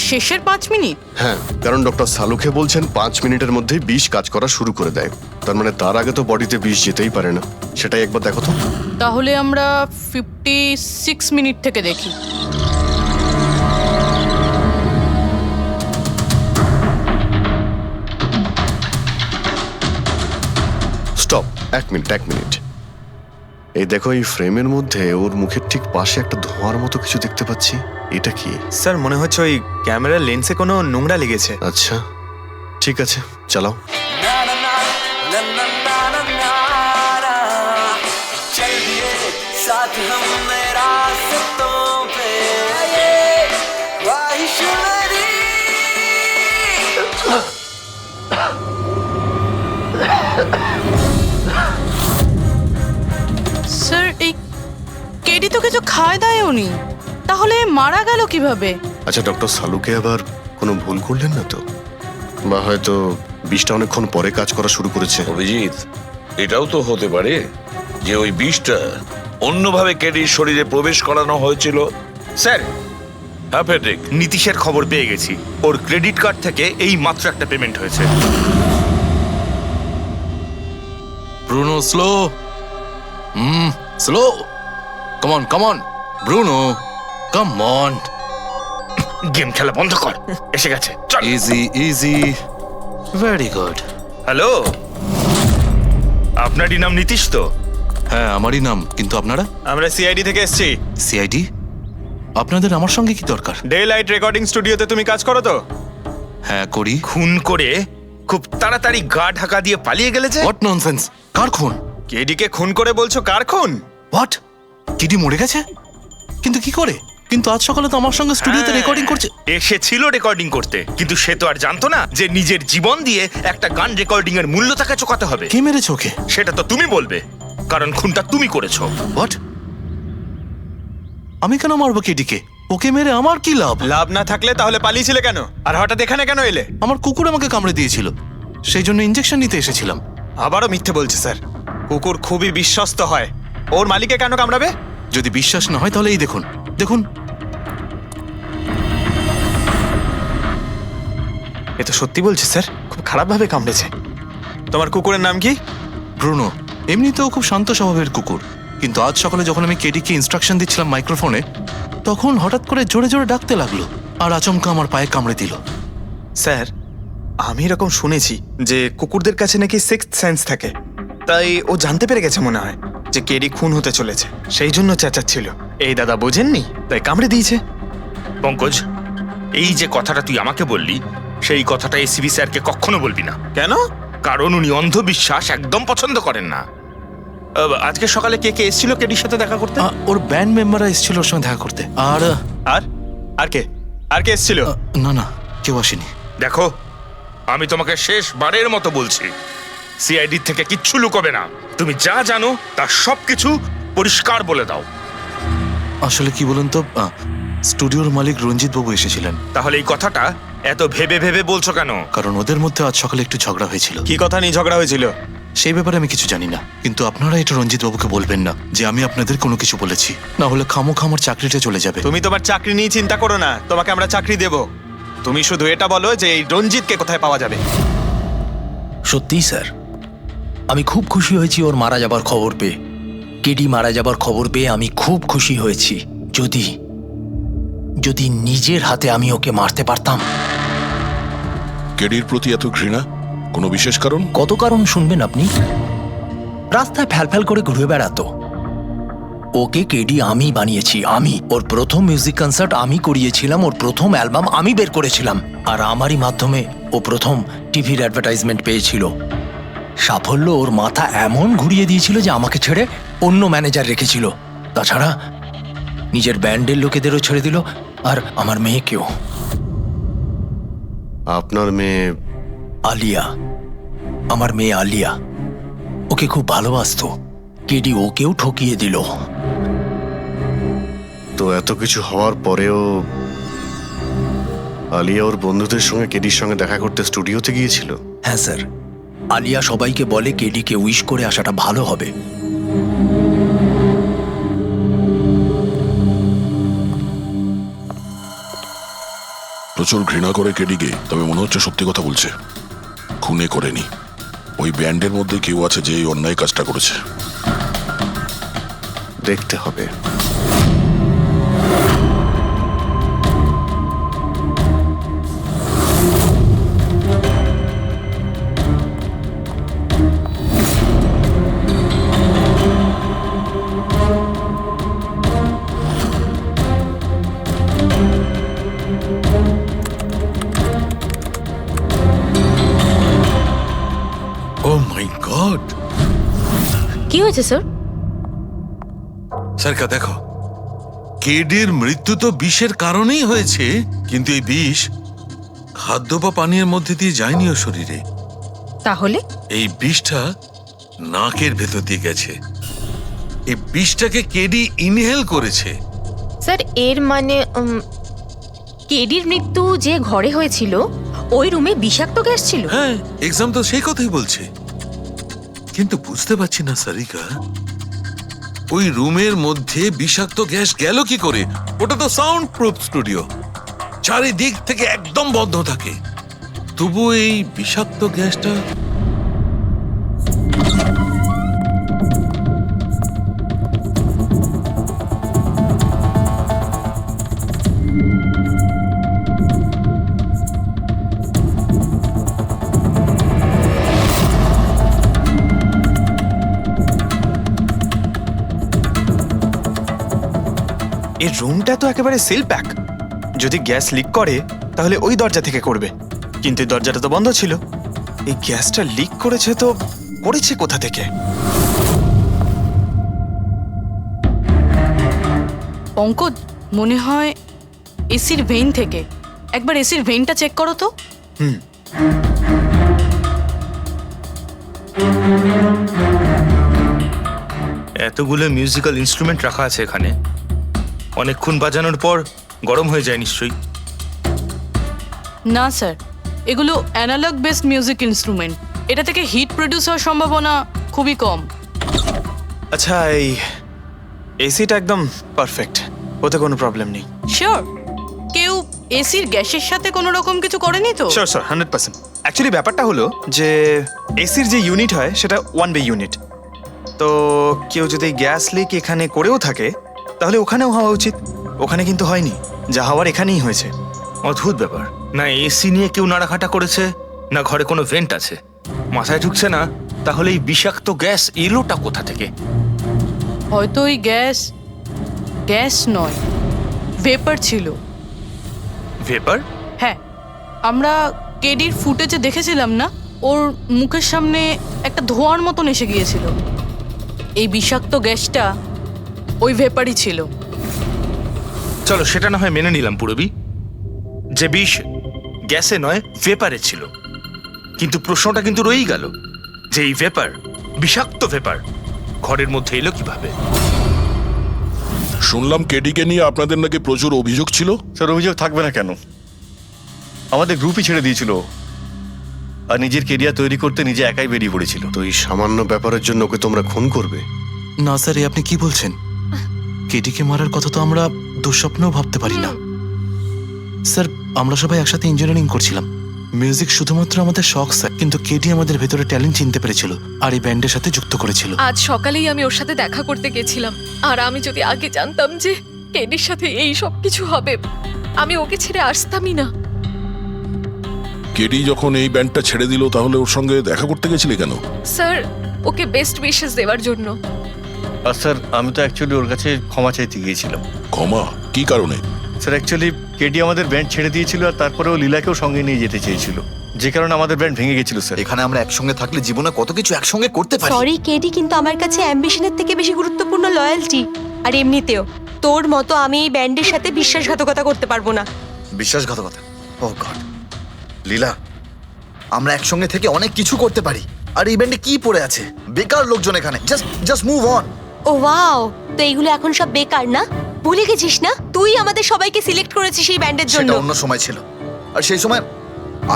শেষের 5 মিনিট? হ্যাঁ, কারণ ডক্টর সালুখে বলছেন 5 মিনিটের মধ্যেই বিষ কাজ করা শুরু করে দেয়। তার মানে তার আগে তো বডিতে বিষ যেতেই পারে না। সেটাই একবার দেখো তো। তাহলে আমরা 56 মিনিট থেকে দেখি। Stop, 1 minute. এই দেখো, এই ফ্রেমের মধ্যে ওর মুখের ঠিক পাশে একটা ধোঁয়ার মতো কিছু দেখতে পাচ্ছি। এটা কি? স্যার মনে হচ্ছে ওই ক্যামেরার লেন্সে কোনো নোংরা লেগেছে। আচ্ছা ঠিক আছে, চালাও। স্যার, এই কেডি তো কিছু খায় দায়ও নি, তাহলে মারা গেল কিভাবে? আচ্ছা, ডক্টর সালুকে আবার কোনো ভুল করলেন না তো? বা হয়তো বিষটা অনেকক্ষণ পরে কাজ করা শুরু করেছে। অভিজিৎ, এটাও তো হতে পারে যে ওই বিষটা অন্যভাবে কেডির শরীরে প্রবেশ করানো হয়েছিল। স্যার, হ্যাঁ ফেডরিক, নীতিশের খবর পেয়ে গেছি। ওর ক্রেডিট কার্ড থেকে এই মাত্র একটা পেমেন্ট হয়েছে। Bruno, slow. Slow. Come on Bruno, come on. Game খেলা বন্ধ কর, এসে গেছে, চল। ইজি। Very good. হ্যালো, আপনারই নাম নীতিশ তো? হ্যাঁ, আমারই নাম। কিন্তু আপনারা? আমরা সিআইডি থেকে এসেছি। সিআইডি? আপনাদের আমার সঙ্গে কি দরকার? ডে লাইট রেকর্ডিং স্টুডিওতে তুমি কাজ করো তো? হ্যাঁ করি। খুন করে খুব তাড়াতাড়ি গা ঢাকা দিয়ে পালিয়ে গেলে যে? What nonsense! কার খুন? কেডিকে খুন করে বলছো কার খুন? হোয়াট? কেডি মরে গেছে? কিন্তু কি করে? কিন্তু আজ সকালে তো আমার সঙ্গে স্টুডিওতে রেকর্ডিং করছে। এসেছিল রেকর্ডিং করতে, কিন্তু সে তো আর জানতো না যে নিজের জীবন দিয়ে একটা গান রেকর্ডিং এর মূল্য তাকে চোকাতে হবে। কে মেরেছে ওকে? সেটা তো তুমি বলবে, কারণ খুনটা তুমি করেছো। হোয়াট? আমি কেন মারবো কেডিকে? ওকে মেরে আমার কি লাভ? লাভ না থাকলে তাহলে পালিয়েছিলে কেন? আর হঠাৎ এখানে কেন এলে? আমার কুকুর আমাকে কামড়ে দিয়েছিল। সেই জন্য ইঞ্জেকশন নিতে এসেছিলাম। আবারও মিথ্যে বলছে স্যার। কুকুর খুবই বিশ্বস্ত হয়, ওর মালিককে কেন কামড়াবে? যদি বিশ্বাস না হয় তাহলে এই দেখুন, দেখুন। এ তো সত্যি বলছে স্যার, খুব খারাপভাবে কামড়েছে। তোমার কুকুরের নাম কি? ব্রুনো। এমনিতেও খুব শান্ত স্বভাবের কুকুর, কিন্তু আজ সকালে যখন আমি কেডিকে ইনস্ট্রাকশন দিচ্ছিলাম মাইক্রোফোনে, তখন হঠাৎ করে জোরে জোরে ডাকতে লাগলো আর আচমকা আমার পায়ে কামড়ে দিল। স্যার, আমি এরকম শুনেছি যে কুকুরদের কাছে নাকি সিক্সথ সেন্স থাকে, তাই ও জানতে পেরে গেছে মনে হয় যে কেডি খুন হতে চলেছে, সেই জন্য চেঁচাচ্ছিল। এই দাদা বোঝেননি, তাই কামড়ে দিয়েছে। পঙ্কজ, এই যে কথাটা তুই আমাকে বললি, সেই কথাটা এসিবি স্যারকে কখনো বলবি না। কেন? কারণ উনি অন্ধবিশ্বাস একদম পছন্দ করেন না। আজকে সকালে কে কে এসেছিল কেডির সাথে দেখা করতে? ওর ব্যান্ড মেম্বাররা এসেছিল ওর সঙ্গে দেখা করতে। আর আর আর কে আর কে এসেছিল? না না, কেউ আসেনি। দেখো, আমি তোমাকে শেষবারের মতো বলছি, সিআইডি থেকে কিচ্ছু লুকোবে না। তুমি যা জানো তার সবকিছু পরিষ্কার বলে দাও। আসলে কি বলুন তো, স্টুডিওর মালিক রঞ্জিত বাবু এসেছিলেন। তাহলে এই কথাটা এত ভেবে ভেবে বলছো কেন? কারণ ওদের মধ্যে আজ সকালে একটু ঝগড়া হয়েছিল। কি কথা নিয়ে ঝগড়া হয়েছিল? সেই ব্যাপারে আমি কিছু জানি না, কিন্তু আপনারা এটা রঞ্জিত বাবুকে বলবেন না যে আমি আপনাদের কোনো কিছু বলেছি, না হলে খামোখা আমার চাকরিটা চলে যাবে। তুমি তোমার চাকরি নিয়ে চিন্তা করো না, তোমাকে আমরা চাকরি দেব। তুমি শুধু এটা বলো যে এই রঞ্জিতকে কোথায় পাওয়া যাবে। সত্যিই স্যার, আমি খুব খুশি হয়েছি ওর মারা যাবার খবর পেয়ে। কেডি মারা যাবার খবর পেয়ে আমি খুব খুশি হয়েছি। যদি যদি নিজের হাতে আমি ওকে মারতে পারতাম। কেডির প্রতি এত ঘৃণা, কোনো বিশেষ কারণ? কত কারণ শুনবেন আপনি? রাস্তায় ফ্যালফ্যাল করে ঘুরে বেড়াতো। ওকে কেডি আমি বানিয়েছি, আমি। ওর প্রথম মিউজিক কনসার্ট আমি করিয়েছিলাম, ওর প্রথম অ্যালবাম আমি বের করেছিলাম, আর আমারই মাধ্যমে ও প্রথম টিভির অ্যাডভার্টাইজমেন্ট পেয়েছিল। সাফল্য ওর মাথা এমন ঘুরিয়ে দিয়েছিল যে আমাকে ছেড়ে অন্য ম্যানেজার রেখেছিল। তাছাড়া নিজের ব্যান্ডের লোকেদেরও ছেড়ে দিল, আর আমার মেয়েকেও। আপনার মেয়ে? আলিয়া, আমার মেয়ে আলিয়া। ওকে খুব ভালোবাসতো, কেডি ওকেও ঠকিয়ে দিল। তো এত কিছু হওয়ার পরেও আলিয়া ওর বন্ধুদের সঙ্গে কেডির সঙ্গে দেখা করতে স্টুডিওতে গিয়েছিল? হ্যাঁ স্যার, আলিয়া সবাইকে বলে কেডিকে উইশ করে আসাটা ভালো হবে। প্রচুর ঘৃণা করে কেডিকে, তবে মনে হচ্ছে সত্যি কথা বলছে। খুনে করেনি, ওই ব্যান্ডের মধ্যে কেউ আছে যে এই অন্যায় কাজটা করেছে। দেখতে হবে। ও মাই গড! কি হয়েছে স্যার? সারকা দেখো, কেডির মৃত্যু তো বিষের কারণেই হয়েছে, কিন্তু এই বিষ খাদ্য বা পানীয়ের মধ্যে দিয়ে যায়নি ও শরীরে। তাহলে এই বিষটা নাকের ভেতর দিয়ে গেছে। এই বিষটাকে কেডি ইনহেল করেছে। স্যার, এর মানে কেডির মৃত্যু যে ঘরে হয়েছিল ওই রুমে বিষাক্ত গ্যাস ছিল? হ্যাঁ, এক্সাম তো সেই কথাই বলছে, কিন্তু বুঝতে পারছি না সারিকা, ওই রুমের মধ্যে বিষাক্ত গ্যাস গেল কি করে? ওটা তো সাউন্ড প্রুফ স্টুডিও, চারিদিক থেকে একদম বন্ধ থাকে, তবু এই বিষাক্ত গ্যাসটা এই রুমটা তো একেবারে সিল প্যাক। যদি গ্যাস লিক করে তাহলে ওই দরজা থেকে করবে, কিন্তু এই দরজাটা তো বন্ধ ছিল। এই গ্যাসটা লিক করেছে তো করেছে কোথা থেকে? পঙ্কজ, মনে হয় এসির ভেইন থেকে। একবার এসির ভেইনটা চেক করো তো। এতগুলো মিউজিক্যাল ইনস্ট্রুমেন্ট রাখা আছে এখানে, অনেকক্ষণ বাজানোর পর গরম হয়ে যায় নিশ্চয়ই। না স্যার, এগুলো অ্যানালগ বেসড মিউজিক ইনস্ট্রুমেন্ট। এটা থেকে হিট প্রডিউস হওয়ার সম্ভাবনা খুবই কম। আচ্ছা, এই এসিটা একদম পারফেক্ট, ওতে কোনো প্রবলেম নেই। শিওর? কেউ এসির গ্যাসের সাথে কোনো রকম কিছু করেনি তো? Sure sir, 100%। অ্যাকচুয়ালি ব্যাপারটা হলো যে এসির যে ইউনিট হয় সেটা ওয়ান ওয়ে ইউনিট। তো কেউ যদি গ্যাস লিক এখানে করেও থাকে তাহলে ওখানেও হওয়া উচিত। ওখানে কিন্তু হয়নি, যা হওয়ার এখানেই হয়েছে। অদ্ভুত ব্যাপার, না এসি নিয়ে কেউ নাড়াঘাটা করেছে, না ঘরে কোনো ভেন্ট আছে। মাথায় ঢুকছে না তাহলে এই বিষাক্ত গ্যাস এলোটা কোথা থেকে? হয়তো ওই গ্যাস নয়, ভেপার ছিল। ভেপার? হ্যাঁ, আমরা কেডির ফুটেজে দেখেছিলাম না, ওর মুখের সামনে একটা ধোঁয়ার মতন এসে গিয়েছিল। এই বিষাক্ত গ্যাসটা ওই ভেপারই ছিল। চলো সেটা না হয় মেনে নিলাম পুরবি, যে বিষ গ্যাসে নয় ভেপারে ছিল। কিন্তু প্রশ্নটা কিন্তু রয়েই গেল যে এই ভেপার, বিষাক্ত ভেপার ঘরের মধ্যে এলো কিভাবে? শুনলাম কেডিকে নিয়ে আপনাদের নাকি প্রচুর অভিযোগ ছিল। স্যার অভিযোগ থাকবে না কেন? আমাদের গ্রুপই ছেড়ে দিয়েছিল, আর নিজের কেরিয়ার তৈরি করতে নিজে একাই বেরিয়ে পড়েছিল। তো এই সামান্য ব্যাপারের জন্য ওকে তোমরা খুন করবে? না স্যার, এ আপনি কি বলছেন? কেটিকে মারার কথা তো আমরা দুঃস্বপ্নেও ভাবতে পারি না। স্যার, আমরা সবাই একসাথে ইঞ্জিনিয়ারিং করছিলাম। মিউজিক শুধুমাত্র আমাদের শখ স্যার, কিন্তু কেটি আমাদের ভেতরে ট্যালেন্ট চিনতে পেরেছিল আর এই ব্যান্ডের সাথে যুক্ত করেছিল। আজ সকালেই আমি ওর সাথে দেখা করতে গেছিলাম, আর আমি যদি আগে জানতাম যে কেডির সাথে এই সব কিছু হবে, আমি ওকে ছেড়ে আসতামই না। কেডি যখন এই ব্যান্ডটা ছেড়ে দিল তাহলে ওর সঙ্গে দেখা করতে গেছিলে কেন? স্যার, ওকে বেস্ট উইশেস দেওয়ার জন্য। আর স্যার আমি তো অ্যাকচুয়ালি ওর কাছে ক্ষমা চাইতে গিয়েছিলাম। ক্ষমা? কি কারণে? স্যার অ্যাকচুয়ালি কেডি আমাদের ব্যান্ড ছেড়ে দিয়েছিল, আর তারপরেও লীলাকেও সঙ্গে নিয়ে যেতে চেয়েছিল, যে কারণে আমাদের ব্যান্ড ভেঙে গেছিল স্যার। এখানে আমরা একসঙ্গে থাকলে জীবনে কত কিছু একসঙ্গে করতে পারি। সরি কেডি, কিন্তু আমার কাছে অ্যাম্বিশনের থেকে বেশি গুরুত্বপূর্ণ লয়্যালটি। আর এমনিতেও তোর মতো আমি এই ব্যান্ডের সাথে বিশ্বাসঘাতকতা করতে পারবো না। বিশ্বাসঘাতকতা? ও গড লীলা, আমরা একসঙ্গে থেকে অনেক কিছু করতে পারি। আর এই ব্যান্ডে কি পড়ে আছে? বেকার লোকজন এখানে। Just move on. Oh wow, তো এইগুলো এখন সব বেকার না? ভুলে গেছিস না তুই আমাদের সবাইকে সিলেক্ট করেছিস এই ব্যান্ডের জন্য? সেটা অন্য সময় ছিল, আর সেই সময়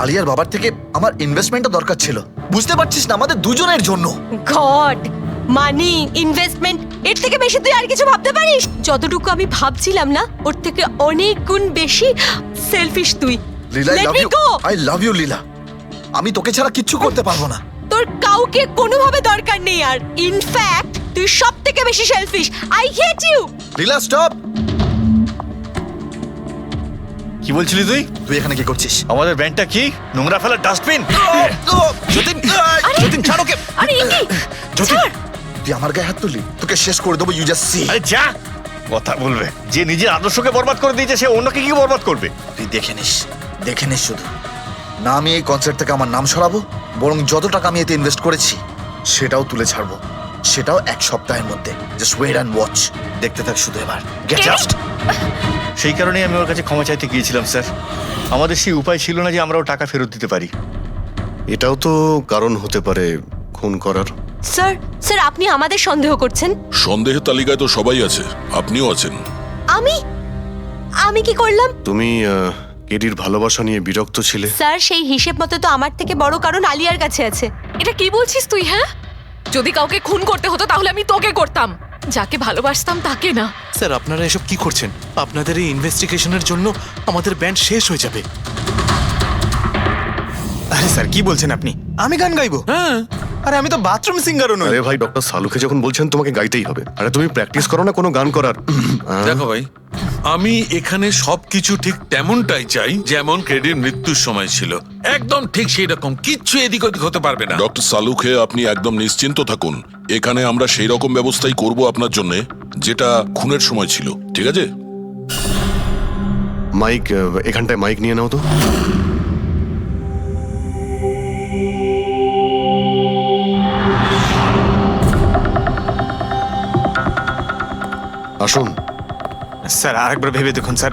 আলিয়ার বাবার থেকে আমার ইনভেস্টমেন্টও দরকার ছিল। বুঝতে পারছিস না, আমাদের দুজনের জন্য। গড, মানি, ইনভেস্টমেন্ট, এর থেকে বেশি তুই আর কিছু ভাবতে পারিস? যতটুকু আমি ভাবছিলাম না, ওর থেকে অনেক গুণ বেশি সেলফিশ তুই। Leela, Let me go! I love you Leela. আমি তোকে ছাড়া কিচ্ছু করতে পারবো না। তোর কাউকে কোনোভাবে দরকার নেই, আর ইনফ্যাক্ট তুই সব থেকে বেশি selfish. I hate you. Leela stop. কি বলছিলি তুই? তুই এখানে কি করছিস? আমাদের ব্যান্ডটা কি নোংরা ফেলার ডাস্টবিন? যতীন, যতীন ছাড় ওকে। আরে ইনি, যতীন, তুই আমার গায়ে হাত তুললি, তোকে শেষ করে দেবো। You just see. আরে যা, কথা বলবে। যে নিজের আদর্শকে বরবাদ করে দিয়েছে সে অন্যকে কি বরবাদ করবে? তুই দেখে নিস শুধু। না আমি এই কনসার্ট থেকে আমার নাম সরাবো, বরং যত টাকা আমি এতে ইনভেস্ট করেছি সেটাও তুলে ছাড়বো, সেটাও এক সপ্তাহের মধ্যে। Just wait and watch. দেখতে থাক শুধু এবার। Get out. সেই কারণেই আমি ওর কাছে ক্ষমা চাইতে গিয়েছিলাম স্যার। আমাদের সেই উপায় ছিল না যে আমরাও টাকা ফেরত দিতে পারি। এটাও তো কারণ হতে পারে খুন করার। স্যার আপনি আমাদের সন্দেহ করছেন? সন্দেহের তালিকায় তো সবাই আছে, আপনিও আছেন। আমি কি করলাম? তুমি কেডির ভালোবাসা নিয়ে বিরক্ত ছিলে। স্যার সেই হিসেব মতো তো আমার থেকে বড় কারণ আলিয়ার কাছে আছে। এটা কি বলছিস তুই? হ্যাঁ, যদি কাউকে খুন করতে হতো তাহলে আমি তোকে করতাম, যাকে ভালোবাসতাম তাকে না। স্যার, আপনারা এসব কি করছেন? আপনাদের এই ইনভেস্টিগেশনের জন্য আমাদের ব্যান্ড শেষ হয়ে যাবে। আরে স্যার কি বলছেন আপনি? আমি গান গাইবো? হ্যাঁ। আরে আমি তো বাথরুম সিঙ্গারও নই। আরে ভাই, ডক্টর সালুকে যখন বলছেন তোমাকে গাইতেই হবে। আরে তুমি প্র্যাকটিস করো না কোনো গান করার? দেখো ভাই, আমি এখানে সবকিছু ঠিক তেমনটাই চাই যেমন কেডির মৃত্যুর সময় ছিল, একদম ঠিক সেই রকম, কিচ্ছু এদিক ওদিক হতে পারবে না। ডক্টর সালুখে আপনি একদম নিশ্চিন্ত থাকুন, এখানে আমরা সেই রকম ব্যবস্থাই করব আপনার জন্য যেটা খুনের সময় ছিল, ঠিক আছে? মাইক, এখানটায় মাইক নিয়ে নাও তো। আসুন স্যার, আরেকবার ভেবে দেখুন স্যার,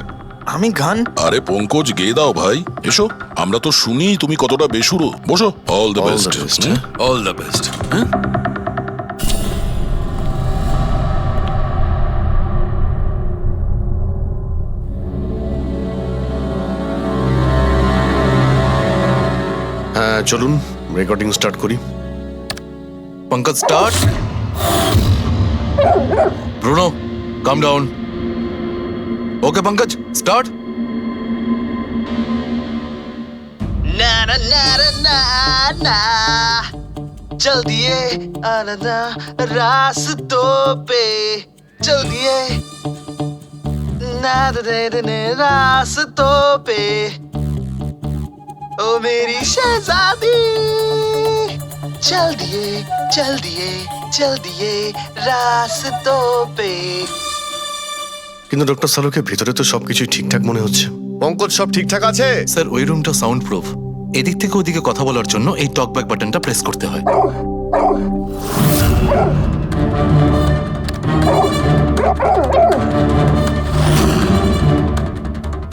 আমি গান। আরে পঙ্কজ, গেয়ে দাও ভাই, এসো। আমরা তো শুনি তুমি কতটা বেসুরো। বসো। All the best. All the best. হ্যাঁ চলুন রেকর্ডিং স্টার্ট করি। Pankaj start. Bruno come down. Okay Pankaj start. ना ना ना ना ना चल दिए आना रास्तों पे चल दिए ना दे रास्तों पे ओ मेरी शहजादी चल दिए चल दिए चल दिए रास्तों पे। কিন্তু ডক্টর সালুকে ভিতরে তো সবকিছুই ঠিকঠাক মনে হচ্ছে। পঙ্কজ সব ঠিকঠাক আছে? স্যার ওই রুমটা সাউন্ড প্রুফ। এদিক থেকে ওদিকে কথা বলার জন্য এই টকব্যাক বাটনটা প্রেস করতে হয়।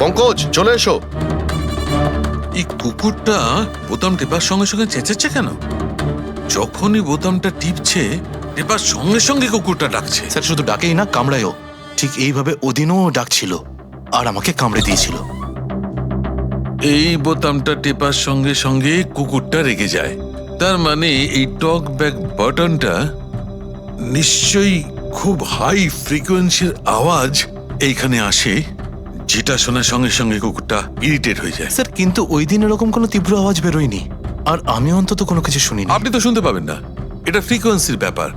পঙ্কজ চলে এসো। এই কুকুরটা বোতাম টেপার সঙ্গে সঙ্গে চেঁচাচ্ছে কেন? যখনই বোতামটা টিপছে টেপার সঙ্গে সঙ্গে কুকুরটা ডাকছে। স্যার শুধু ডাকেই না, কামড়ায়ও। ঠিক এইভাবে ওদিনও ডাকছিল আর আমাকে কামড়ে দিয়েছিল। এই বোতামটা টেপার সঙ্গে সঙ্গে কুকুরটা রেগে যায়। তার মানে এই টক ব্যাক বাটনটা নিশ্চয়ই খুব হাই ফ্রিকোয়েন্সির আওয়াজ এইখানে আসে, যেটা শোনার সঙ্গে সঙ্গে কুকুরটা ইরিটেট হয়ে যায়। স্যার কিন্তু ওই দিন এরকম কোনো তীব্র আওয়াজ বেরোয়নি, আর আমি অন্তত কোনো কিছু শুনিনি। আপনি তো শুনতে পাবেন না, এটা ফ্রিকোয়েন্সির ব্যাপার।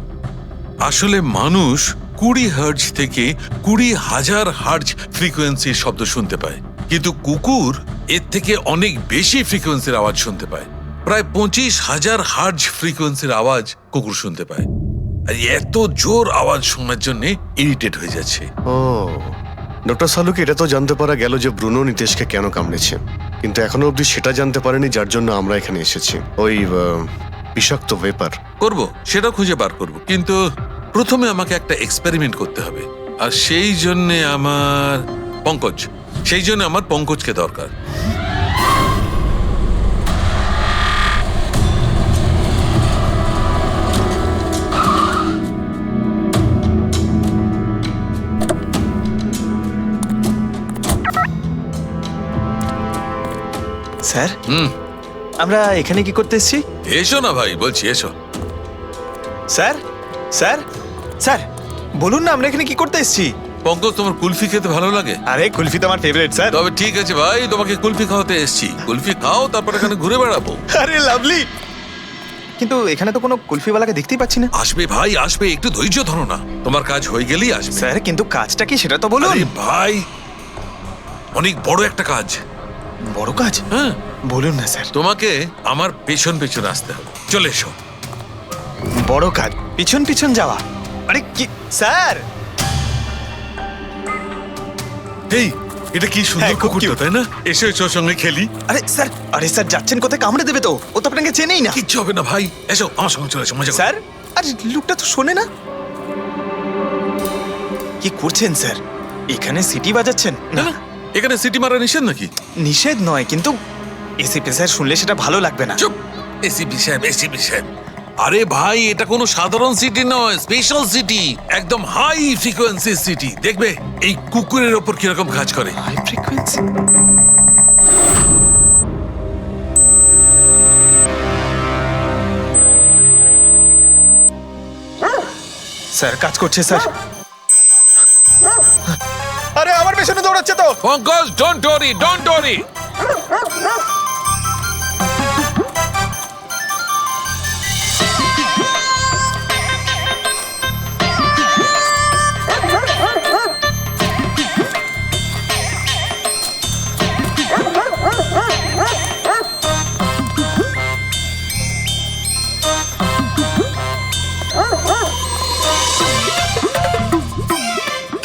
আসলে মানুষ 20 হার্জ থেকে 20,000 হার্জ ফ্রিকোয়েন্সির শব্দ শুনতে পায়, কিন্তু কুকুর এর থেকে অনেক বেশি ফ্রিকোয়েন্সির আওয়াজ শুনতে পায়। প্রায় 25,000 হার্জ ফ্রিকোয়েন্সির আওয়াজ কুকুর শুনতে পায়। আর এত জোর আওয়াজ শোনার জন্য ইরিটেট হয়ে যাচ্ছে। ও ডক্টর সালুকে এটা তো জানতে পারা গেল যে ব্রুনো নিতেশকে কেন কামড়েছে, কিন্তু এখনো অবধি সেটা জানতে পারেনি যার জন্য আমরা এখানে এসেছি। ওই বিষাক্ত ভেপার করব, সেটা খুঁজে বার করব, কিন্তু প্রথমে আমাকে একটা এক্সপেরিমেন্ট করতে হবে। আর সেই জন্য আমার পঙ্কজকে দরকার। স্যার আমরা এখানে কি করতে এসেছি? এসো না ভাই, বলছি এসো। স্যার স্যার স্যার বলুন না আমরা এখানে কি করতে এসেছি? পঙ্কজ, তোমার কুলফি খেতে ভালো লাগে? আরে কুলফি তো আমার ফেভারিট স্যার। তবে ঠিক আছে ভাই, তোমাকে কুলফি খাওয়াতে এসেছি। কুলফি খাও, তারপর এখানে ঘুরে বেড়াবো। আরে লাভলি, কিন্তু এখানে তো কোনো কুলফিওয়ালাকে দেখতেই পাচ্ছি না। আসবে ভাই আসবে, একটু ধৈর্য ধরো না, তোমার কাজ হয়ে গেলেই আসবে। স্যার কিন্তু কাজটা কি সেটা তো বলুন। আরে ভাই, অনেক বড় একটা কাজ। বড় কাজ? হ্যাঁ বলুন না স্যার। তোমাকে আমার পেছন পেছন আসতে হবে, চলে এসো। বড় কাজ? পিছন পিছন যাওয়া? আরে কি স্যার! এই এটা কি সুন্দর কুকুরটা, তাই না? এসো এসো, সঙ্গে খেলি। আরে স্যার যাচ্ছেন কোথায়? কামড়ে দেবে তো, ও তো আপনাকে চেনেই না। কিচ্ছু হবে না ভাই, এসো আমার সঙ্গে চলে এসো, মজা করো। স্যার আরে লোকটা তো শোনে না। কি করছেন স্যার? এখানে সিটি বাজাচ্ছেন? না, এখানে সিটি মারা নিষেধ নাকি? নিষেধ নয়, কিন্তু এসিপি স্যার শুনলে সেটা ভালো লাগবে না। চুপ, এসিপি সাহেব। আরে ভাই, এটা কোনো সাধারণ সিটি নয়, স্পেশাল সিটি, একদম হাই ফ্রিকোয়েন্সি সিটি। দেখবে এই কুকুরের ওপর কিরকম কাজ করে। High frequency? স্যার কাজ করছে স্যার। আরে আমার পেছনে দৌড়াচ্ছে তো। Pankaj, don't worry.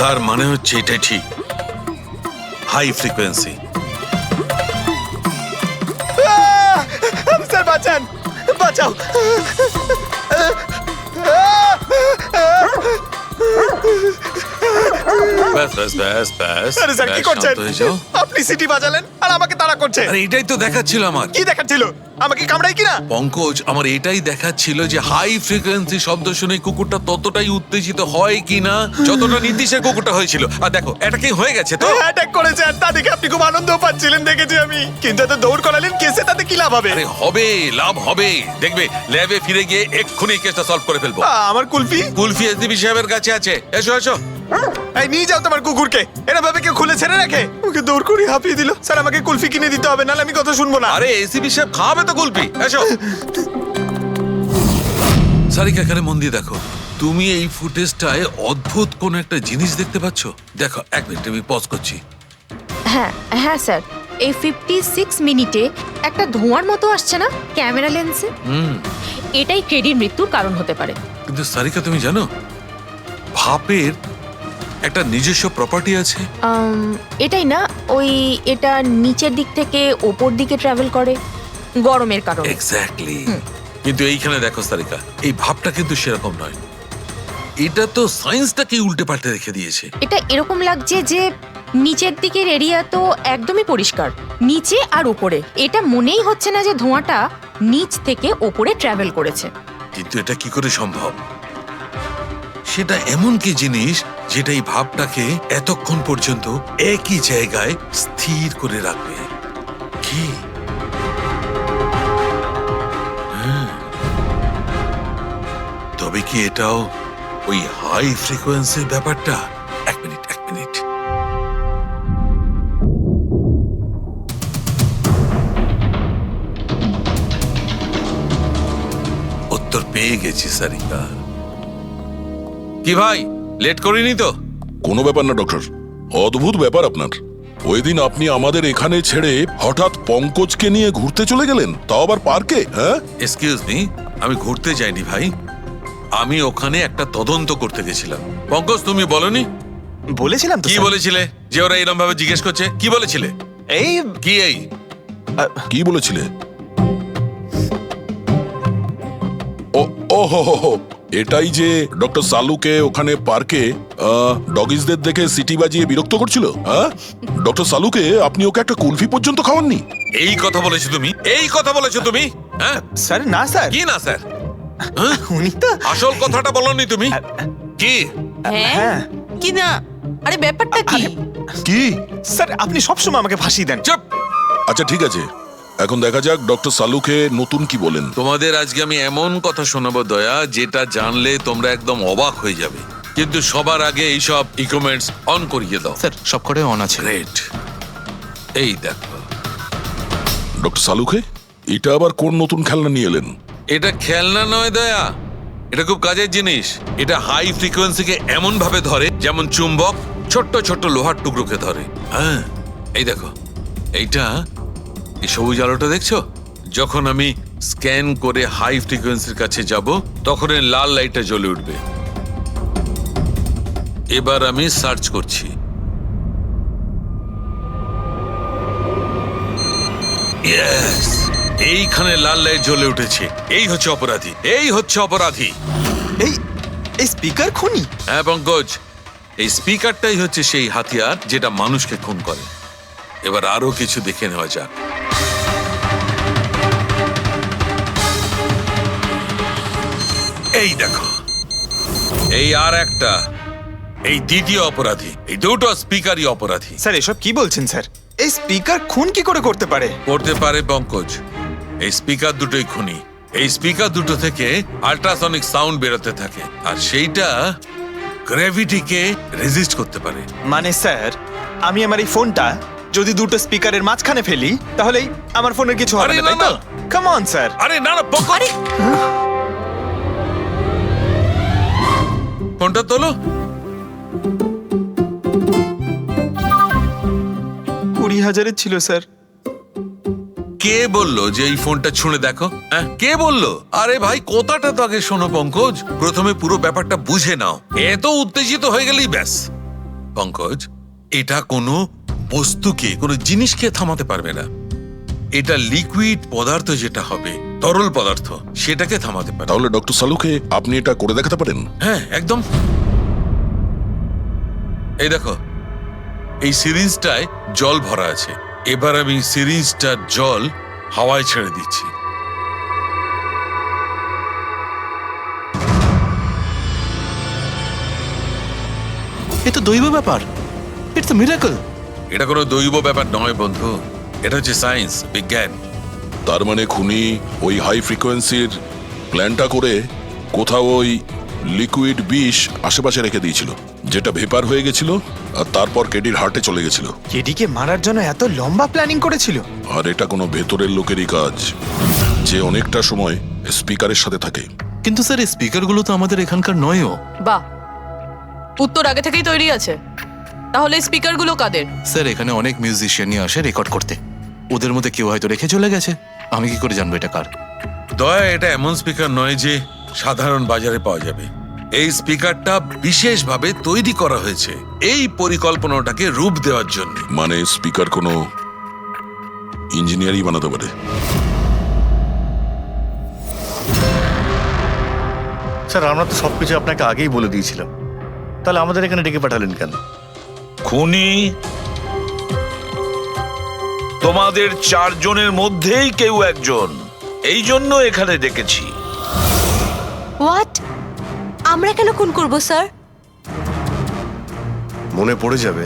তার মানে হচ্ছে এটাই ঠিক, হাই ফ্রিকোয়েন্সি। স্যার বাঁচান, বাঁচাও। ব্যাস ব্যাস ব্যাস ব্যাস আরে স্যার কি ব্যাস, করছেন শান্ত হয়ে যাও। আপনি সিটি বাজালেন আর আমাকে তাড়া করছে আরে এটাই তো দেখাচ্ছিল আমার কি দেখাচ্ছিল আমাকে কামড়াই কিনা পঙ্কজ, আমার এটাই দেখাচ্ছিল যে হাই ফ্রিকোয়েন্সি শব্দ শুনে কুকুরটা ততটাই উত্তেজিত হয় কিনা যতটা নীতিশের কুকুরটা হয়েছিল। আর দেখো এটা কি হয়ে গেছে তো। অ্যাটাক করেছে আর তা দেখে আপনি খুব আনন্দ পাচ্ছিলেন দেখেছি আমি, কিন্তু এত দৌড় করালেন কেসে তাতে কি লাভ হবে? আরে হবে, লাভ হবে, দেখবে ল্যাবে ফিরে গিয়ে এক্ষুনি কেসটা সলভ করে ফেলবো। আমার কুলফি কুলফি এসডিপি সাহেবের কাছে আছে, এসো এসো। এই নিয়ে যাও তোমার কুকুরকে, এরা ভাবে কেউ খুলে ছেড়ে রাখে? ওকে দৌড় করে হাঁপিয়ে দিল। স্যার আমাকে কুলফি কিনে দিতে হবে, নাহলে আমি কথা শুনবো না। আরে এসিপি সাহেব খাওয়াবে তো কুলফি, এসো। সারিকা এখানে মন দিয়ে দেখো, তুমি এই ফুটেজটায় অদ্ভুত কোন একটা জিনিস দেখতে পাচ্ছ? দেখো এক মিনিট, আমি পজ করছি। হ্যাঁ হ্যাঁ স্যার, এই 56 মিনিটে একটা ধোঁয়ার মতো আসছে না ক্যামেরা লেন্সে? এটাই কেডির মৃত্যুর কারণ হতে পারে। কিন্তু সারিকা তুমি জানো ভাপের একটা নিজস্ব প্রপার্টি আছে? এটাই না, ওই এটা নিচের দিক থেকে ওপর দিকে ট্রাভেল করে গরমের কারণে। এক্স্যাক্টলি। কিন্তু এইখানে দেখো সারিকা, এই ভাবটা কিন্তু সেরকম নয়, এটা তো সায়েন্সটাকে উল্টে পাল্টে রেখে দিয়েছে। এটা এরকম লাগছে যে নিচের দিকের এরিয়া তো একদমই পরিষ্কার, নিচে আর উপরে এটা মনেই হচ্ছে না যে ধোঁয়াটা নিচ থেকে ওপরে ট্রাভেল করেছে। কিন্তু এটা কি করে সম্ভব? সেটা এমন কি জিনিস যেটা এই ভাবটাকে এতক্ষণ পর্যন্ত একই জায়গায় স্থির করে রাখবে? কি? তবে কি এটাও ওই হাই ফ্রিকোয়েন্সির ব্যাপারটা? এক মিনিট এক মিনিট। উত্তর পেয়ে গেছি সারিকা। কি ভাই, লেট করিনি তো? কোনো ব্যাপার না ডক্টর, অদ্ভুত ব্যাপার আপনার। ওই দিন আপনি আমাদের এখানে ছেড়ে হঠাৎ পঙ্কজকে নিয়ে ঘুরতে চলে গেলেন, তাও আবার পার্কে। হ্যাঁ, এক্সকিউজ মি, আমি ঘুরতে যাইনি ভাই, আমি ওখানে একটা তদন্ত করতে গেছিলাম। পঙ্কজ তুমি বলনি? বলেছিলাম তো। কি বলেছিলে যে ওরা এরকম ভাবে জিজ্ঞেস করছে? কি বলেছিলে? এই কি এই কি বলেছিলে? ও হো হো হো, এটাই যে ডক্টর সালুকে ওখানে পার্কে ডগিসদের দেখে সিটি বাজিয়ে বিরক্ত করছিল। হ্যাঁ, ডক্টর সালুকে আপনি ওকে একটা কুলফি পর্যন্ত খাওয়াননি? এই কথা বলেছো তুমি? এই কথা বলেছো তুমি? হ্যাঁ স্যার, না স্যার। কি না স্যার? উনি তো আসল কথাটা বলনি তুমি। কি? হ্যাঁ কি না? আরে ব্যাপারটা কি? কি স্যার, আপনি সবসময় আমাকে ফাঁসিয়ে দেন। চুপ। আচ্ছা ঠিক আছে, এখন দেখা যাক ডক্টর সালুকে নতুন কি বলেন। তোমাদের আজকে আমি এমন কথা শোনাবো দয়া, যেটা জানলে তোমরা একদম অবাক হয়ে যাবে। কিন্তু সবার আগে এইসব ইকুইপমেন্টস অন করিয়ে দাও। স্যার সবকটাই অন আছে। গ্রেট। এই দেখো, ডক্টর সালুকে এটা আবার কোন নতুন খেলনা নিয়ে এলেন? এটা খেলনা নয় দয়া, এটা খুব কাজের জিনিস। এটা হাই ফ্রিকোয়েন্সিকে এমন ভাবে ধরে যেমন চুম্বক ছোট্ট ছোট্ট লোহার টুকরোকে ধরে। হ্যাঁ, এই দেখো, এইটা এই সবুজ আলোটা দেখছো? যখন আমি স্ক্যান করে হাই ফ্রিকোয়েন্সির কাছে যাব তখন এই লাল লাইটটা জ্বলে উঠবে। এবার আমি সার্চ করছি। ইয়েস, এইখানে লাল লাইট জ্বলে উঠেছে। এই হচ্ছে অপরাধী, এই হচ্ছে অপরাধী। এই স্পিকার খুনি? হ্যাঁ পঙ্কজ, এই স্পিকারটাই হচ্ছে সেই হাতিয়ার যেটা মানুষকে খুন করে। এবার আরো কিছু দেখে নেওয়া যাক। এই দেখো, এই আর একটা, এই দ্বিতীয় অপরাধী। এই দুটো স্পিকারই অপরাধী। স্যার এসব কি বলছেন স্যার? এই স্পিকার খুন কি করে করতে পারে? করতে পারে পঙ্কজ, এই স্পিকার দুটোই খুনি। এই স্পিকার দুটো থেকে আল্ট্রাসনিক সাউন্ড বেরোতে থাকে, আর সেইটা গ্র্যাভিটিকে রেজিস্ট করতে পারে। মানে স্যার, আমি আমার এই ফোনটা যদি দুটো স্পিকারের মাঝখানে ফেলি তাহলেই আমার ফোনের কিছু হবে না, তাই তো? Come on sir. আরে না না পঙ্কজ, ফোনটা তোলো। 20,000-এর ছিল স্যার। কে বললো যে এই ফোনটা ছুঁড়ে দেখো? হ্যাঁ, কে বললো? আরে ভাই কথাটা তো আগে শোনো পঙ্কজ, প্রথমে পুরো ব্যাপারটা বুঝে নাও। এত উত্তেজিত হয়ে গেলেই ব্যাস। পঙ্কজ, এটা কোনো বস্তুকে, কোনো জিনিসকে থামাতে পারবে না। এটা লিকুইড পদার্থ যেটা হবে, তরল পদার্থ, সেটাকে থামাতে পারে। তাহলে ডক্টর সালুকে আপনি এটা করে দেখাতে পারেন? হ্যাঁ একদম। এই দেখো, এই সিরিঞ্জটায় জল ভরা আছে। এবার আমি সিরিঞ্জটার জল হাওয়ায় ছেড়ে দিচ্ছি। এ তো দৈব ব্যাপার, ইটস আ মিরাকল। এটা কোনো দৈব ব্যাপার নয় বন্ধু, এটা হচ্ছে সায়েন্স, বিজ্ঞান। তার মানে খুনি ওই হাই ফ্রিকোয়েন্সির প্ল্যানটা করে কোথাও ওই লিকুইড বিষ আশেপাশে রেখে দিয়েছিল, যেটা ভেপার হয়ে গেছিল আর তারপর কেডির হার্টে চলে গেছিল। কেডিকে মারার জন্য এত লম্বা প্ল্যানিং করেছিল? আর এটা কোনো ভেতরের লোকেরই কাজ, যে অনেকটা সময় স্পিকারের সাথে থাকে। কিন্তু স্যার এই স্পিকারগুলো তো আমাদের এখানকার নয়ও। বাহ, উত্তর আগে থেকেই তৈরি আছে। তাহলে স্পিকারগুলো কাদের? স্যার এখানে অনেক মিউজিশিয়ানই আসে রেকর্ড করতে, ওদের মধ্যে কেউ হয়তো রেখে চলে গেছে। আমি কি করে জানবো এটা কার? দয়া, এটা এমন স্পিকার নয় যে সাধারণ বাজারে পাওয়া যাবে। এই স্পিকারটা বিশেষভাবে তৈরি করা হয়েছে এই পরিকল্পনাটাকে রূপ দেওয়ার জন্য। মানে স্পিকার কোনো ইঞ্জিনিয়ারই বানাতে পারে। স্যার আমরা তো সবকিছু আপনাকে আগেই বলে দিয়েছিলাম, তাহলে আমাদের এখানে ডেকে পাঠালেন কেন? খুনি তোমাদের 4 জনের মধ্যেই কেউ একজন, এই জন্য এখানে ডেকেছি। হোয়াট? আমরা কেন খুন করব স্যার? মনে পড়ে যাবে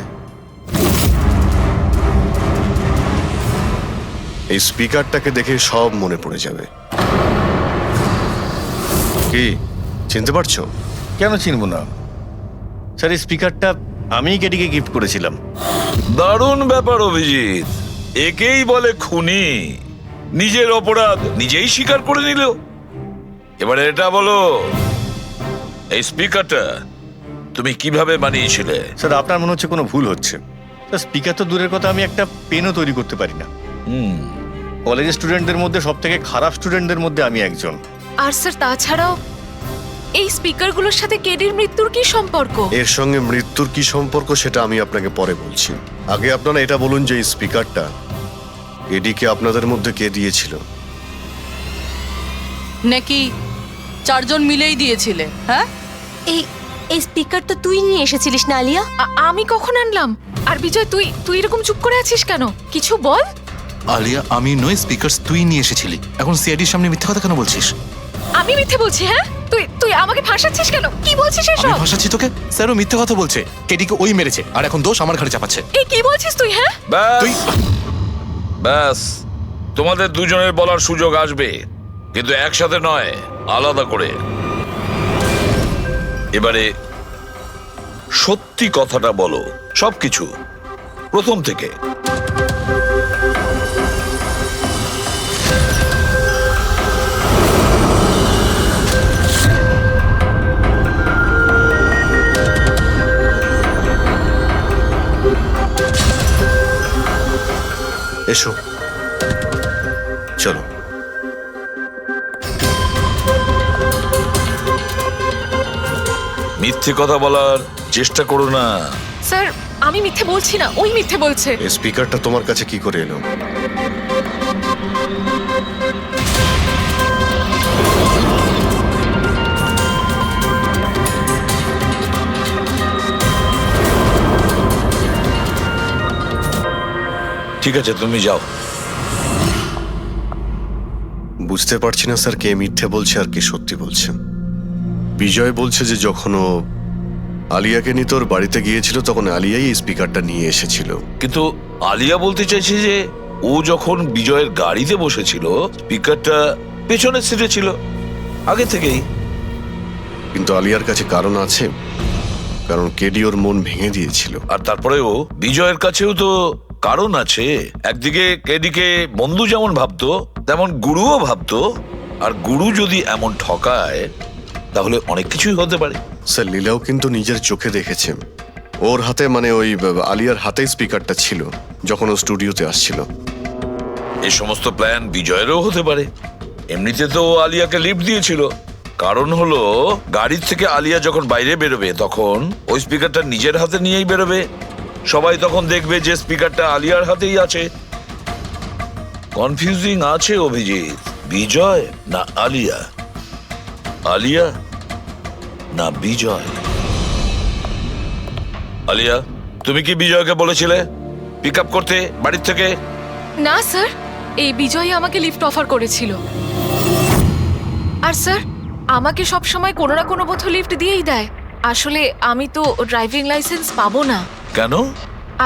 এই স্পিকারটাকে দেখে, সব মনে পড়ে যাবে। কি চিনতে পারছো? কেন চিনব না স্যার, এই স্পিকারটা আমিই কেডিকে গিফট করেছিলাম। দারুণ ব্যাপার অভিজিৎ, একেই বলে খুনি। নিজের অপরাধ নিজেই স্বীকার করে নিল। এবারে এটা বলো, এই স্পিকারটা তুমি কিভাবে বানিয়েছিলে? স্যার আপনার মনে হচ্ছে কোনো ভুল হচ্ছে। স্যার স্পিকার তো দূরের কথা, আমি একটা পেনও তৈরি করতে পারি না। কলেজের স্টুডেন্টদের মধ্যে সব থেকে খারাপ স্টুডেন্টদের মধ্যে আমি একজন। আর স্যার তাছাড়াও এই স্পিকারগুলোর সাথে কেডির মৃত্যুর কি সম্পর্ক? এর সঙ্গে মৃত্যুর কি সম্পর্ক সেটা আমি আপনাকে পরে বলছি। আগে আপনারা এটা বলুন যে এই স্পিকারটা এডিকে আপনাদের মধ্যে কে দিয়েছিল? নাকি 4 জন মিলেই দিয়েছিলে? হ্যাঁ, এই স্পিকার তো তুই নিয়ে এসেছিলিস না আলিয়া? আমি কখন আনলাম? আর বিজয়, তুই এরকম চুপ করে আছিস কেন? কিছু বল। আলিয়া, আমি নয়, স্পিকার তুই নিয়ে এসেছিলি। এখন সিআইডির সামনে মিথ্যা কথা কেন বলছিস? আমি মিথ্যে বলছি? হ্যাঁ, তুই আমাকে ফাঁসাচ্ছিস কেন? কি বলছিস আমি এসব? ভাসাচ্ছি তোকে? স্যারও মিথ্যা কথা বলছে, কেডিকে ওই মেরেছে আর এখন দোষ আমার ঘাড়ে চাপাচ্ছে। এই কি বলছিস তুই? হ্যাঁ, ব্যাস, তোমাদের দুজনের বলার সুযোগ আসবে, কিন্তু একসাথে নয়, আলাদা করে। এবারে সত্যি কথাটা বলো, সবকিছু প্রথম থেকে। এসো, চলো। মিথ্যে কথা বলার চেষ্টা করো না। স্যার আমি মিথ্যে বলছি না, ওই মিথ্যে বলছে। এই স্পিকারটা তোমার কাছে কি করে এলো? ঠিক আছে, তুমি যাও। বুঝতে পারছি না স্যার, কে মিথ্যে বলছে আর কে সত্যি বলছে। বিজয় বলছে যে যখন ও আলিয়াকে নিয়ে তোর বাড়িতে গিয়েছিল তখন আলিয়াই এই স্পিকারটা নিয়ে এসেছিল। কিন্তু আলিয়া বলতে চাইছে যে ও যখন বিজয়ের গাড়িতে বসেছিল স্পিকারটা পেছনের সিটে ছিল আগে থেকেই। কিন্তু আলিয়ার কাছে কারণ আছে, কারণ কেডি ওর মন ভেঙে দিয়েছিল। আর তারপরেও বিজয়ের কাছেও তো কারণ আছে। একদিকে কেডিকে বন্ধু যেমন ভাবতো তেমন গুরুও ভাবতো, আর গুরু যদি এমন ঠকায় তাহলে অনেক কিছুই হতে পারে। স্যার লীলাও কিন্তু নিজের চোখে দেখেছে, ওর হাতে মানে ওই আলিয়ার হাতে স্পিকারটা ছিল যখন ও স্টুডিওতে আসছিল। এই সমস্ত প্ল্যান বিজয়েরও হতে পারে। এমনিতে তো ও আলিয়াকে লিফট দিয়েছিল, কারণ হলো গাড়ির থেকে আলিয়া যখন বাইরে বেরোবে তখন ওই স্পিকারটা নিজের হাতে নিয়েই বেরোবে। সবাই তখন দেখবে যে স্পিকারটা আলিয়ার হাতেই আছে। কনফিউজিং আছে অভিজিৎ, বিজয় না আলিয়া, আলিয়া না বিজয়। আলিয়া, তুমি কি বিজয়কে বলেছিলে পিক আপ করতে বাড়ির থেকে? না স্যার, এই বিজয় আমাকে লিফট অফার করেছিল। আর স্যার, আমাকে সব সময় কোনো না কোনো বোধ লিফট দিয়েই দেয়। আসলে আমি তো ড্রাইভিং লাইসেন্স পাবো না। কেন?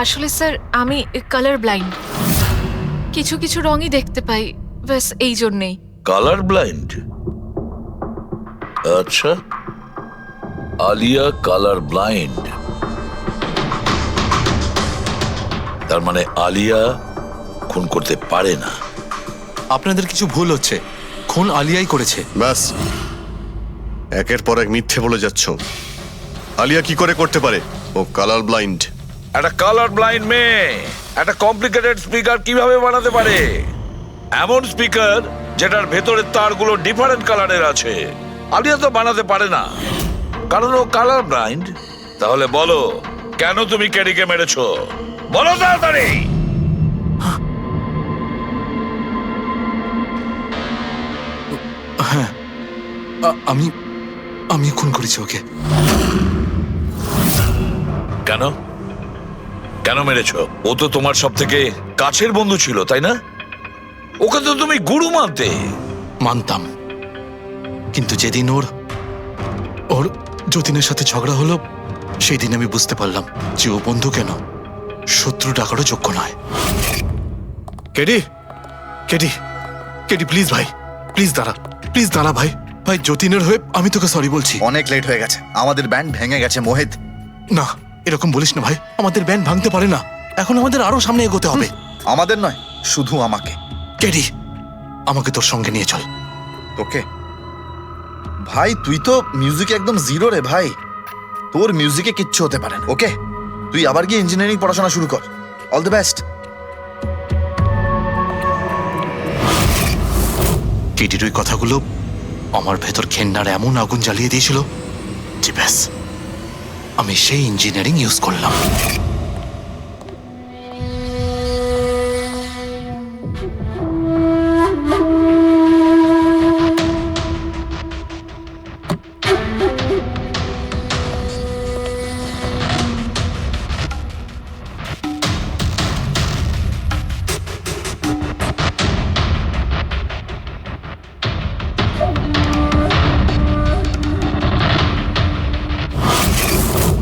আসলে স্যার, আমি কালার ব্লাইন্ড, কিছু কিছু রঙই দেখতে পাই, ব্যাস এই জন্যেই। Colour blind? আচ্ছা, আলিয়া কালার ব্লাইন্ড। তার মানে আলিয়া খুন করতে পারে না। আপনাদের কিছু ভুল হচ্ছে, খুন আলিয়াই করেছে। ব্যাস, একের পর এক মিথ্যে বলে যাচ্ছ। আলিয়া কি করে করতে পারে? ও কালার ব্লাইন্ড। একটা কালার ব্লাইন্ড মেয়ে একটা কমপ্লিকেটেড স্পিকার কিভাবে বানাতে পারে? এমন স্পিকার যেটার ভেতরের তারগুলো ডিফারেন্ট কালারের আছে। আলিয়া তো বানাতে পারে না, কারণ ও কালার ব্লাইন্ড। তাহলে বলো, কেন তুমি কেডিকে মেরেছো? বলো তাড়াতাড়ি। হ্যাঁ, আমি আমি খুন করেছি ওকে। কেন কেন মেরেছো? ও তো তোমার সব থেকে কাছের বন্ধু ছিল, তাই না? ওকে তো তুমি গুরু মানতে। মানতাম, কিন্তু যেদিন ওর যতীনের সাথে ঝগড়া হলো, সেই দিন আমি বুঝতে পারলাম যে ও বন্ধু কেন, শত্রু ডাকারও যোগ্য নয়। কেডি, কেডি, কেডি প্লিজ ভাই, প্লিজ দাঁড়া ভাই। ভাই, যতীনের হয়ে আমি তোকে সরি বলছি। অনেক লেট হয়ে গেছে, আমাদের ব্যান্ড ভেঙে গেছে মোহিত। না, এরকম বলিস না ভাই, আমাদের ব্যান্ড ভাঙতে পারে না। এখন আমাদের আরো সামনে এগোতে হবে। আমাদের নয়, শুধু আমাকে। কেডি, আমাকে তোর সঙ্গে নিয়ে চল। তোকে? ভাই, তুই তো মিউজিকে একদম জিরো রে ভাই, তোর মিউজিকে কিচ্ছু হতে পারে না। ওকে, তুই আবার গিয়ে ইঞ্জিনিয়ারিং পড়াশোনা শুরু কর। All the best. কেডির ওই কথাগুলো আমার ভেতর ঘেন্নার এমন আগুন জ্বালিয়ে দিয়েছিল যে ব্যাস, আমি সেই ইঞ্জিনিয়ারিং ইউজ করলাম।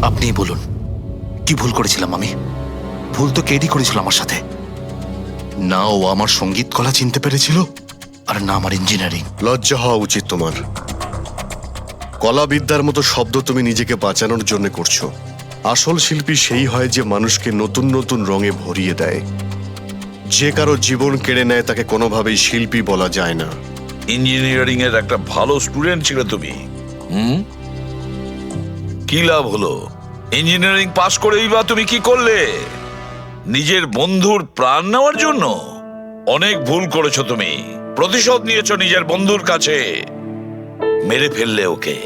আপনি বলুন, কি ভুল করেছিলাম আমি? ভুল তো কেডি করেছিল আমার সাথে। না ও আমার সঙ্গীত কলা চিনতে পেরেছিল, আর না আমার ইঞ্জিনিয়ারিং। লজ্জা হওয়া উচিত তোমার। কলাবিদ্যার মতো শব্দ তুমি নিজেকে বাঁচানোর জন্য করছো। আসল শিল্পী সেই হয় যে মানুষকে নতুন নতুন রঙে ভরিয়ে দেয়। যে কারো জীবন কেড়ে নেয় তাকে কোনোভাবেই শিল্পী বলা যায় না। ইঞ্জিনিয়ারিং এর একটা ভালো স্টুডেন্ট ছিল তুমি। কি লাভ হলো? ইঞ্জিনিয়ারিং পাশ করেই বা তুমি কি করলে? নিজের বন্ধুর প্রাণ নেওয়ার জন্য? অনেক ভুল করেছো তুমি। প্রতিশোধ নিয়েছো নিজের বন্ধুর কাছে, মেরে ফেললে ওকে।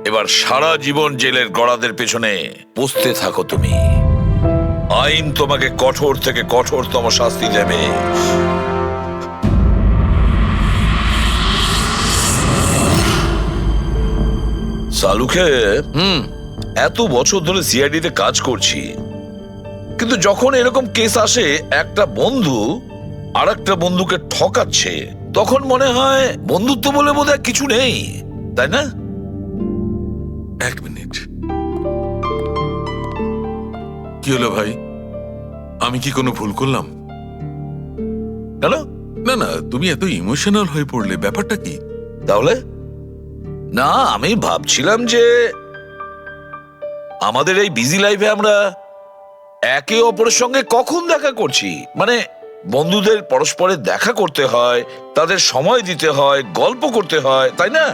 এবার সারা জীবন জেলের গড়াদের পেছনে পুষতে থাকো তুমি। আইন তোমাকে কঠোর থেকে কঠোরতম শাস্তি দেবে। সালুকে এত বছর ধরে সিআইডি তে কাজ করছি, কিন্তু যখন এরকম কেস আসে একটা বন্ধু আর একটা বন্ধুকে ঠকাচ্ছে, তখন মনে হয় বন্ধুত্ব বলে বোধহয় কিছু নেই, তাই না? এক মিনিট, কি হলো ভাই? আমি কি কোনো ভুল করলাম? কেন? না না, তুমি এত ইমোশনাল হয়ে পড়লে, ব্যাপারটা কি? তাহলে না, আমি ভাবছিলাম যে আমাদের এই বিজি লাইফে আমরা একে অপরের সঙ্গে কখন দেখা করছি। মানে বন্ধুদের পরস্পরের দেখা করতে হয়, তাদের সময় দিতে হয়, গল্প করতে হয়, তাই না?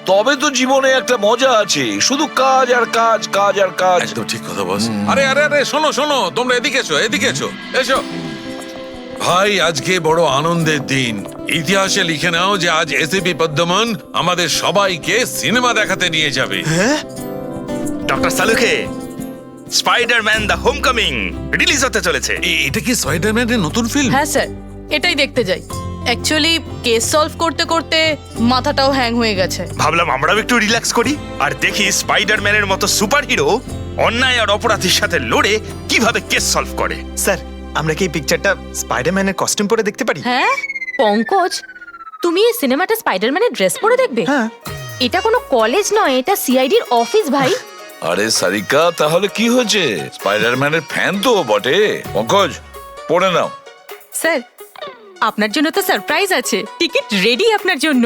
তবে তো জীবনে একটা মজা আছে। শুধু কাজ আর কাজ, কাজ আর কাজ। একদম ঠিক কথা বস। আরে আরে আরে, শোনো শোনো, তোমরা এদিকে এসো, এদিকে এসো, এসো ভাই। আজকে বড় আনন্দের দিন। ইতিহাসে লিখে নাও যে আজ এসিপি পদ্মমন আমাদের সবাইকে সিনেমা দেখাতে নিয়ে যাবে। ডক্টর সালুকে, স্পাইডারম্যান দ্য হোমকামিং রিলিজ হতে চলেছে। এটা কি স্পাইডারম্যানের নতুন ফিল্ম? হ্যাঁ স্যার, এটাই দেখতে যাই। অ্যাকচুয়ালি কেস সলভ করতে করতে মাথাটাও হ্যাং হয়ে গেছে। ভাবলাম আমরাও একটু রিল্যাক্স করি আর দেখি স্পাইডারম্যানের মতো সুপারহিরো অন্যায় আর অপরাধীর সাথে লড়ে কিভাবে কেস সলভ করে। স্যার আমরা কি এই পিকচারটা স্পাইডারম্যানের কস্টিউম পরে দেখতে পারি? হ্যাঁ পঙ্কজ, তুমি এই সিনেমাটা স্পাইডারম্যানের ড্রেস পরে দেখবে? হ্যাঁ। এটা কোনো কলেজ নয়, এটা সিআইডির অফিস ভাই। আরে সারিকা, তাহলে কি হয়েছে? স্পাইডারম্যানের ফ্যান তো বটে। পঙ্কজ, পড়ে নাও। স্যার আপনার জন্য তো সারপ্রাইজ আছে, টিকিট রেডি আপনার জন্য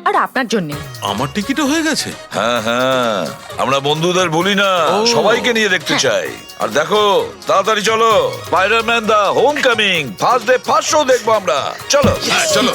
আর আপনার জন্য। আমার টিকিটও হয়ে গেছে। হ্যাঁ হ্যাঁ, আমরা বন্ধুদের বলি না, সবাইকে নিয়ে দেখতে চাই। আর দেখো, তাড়াতাড়ি চলো, Spiderman the homecoming first day first show দেখবো আমরা। চলো চলো।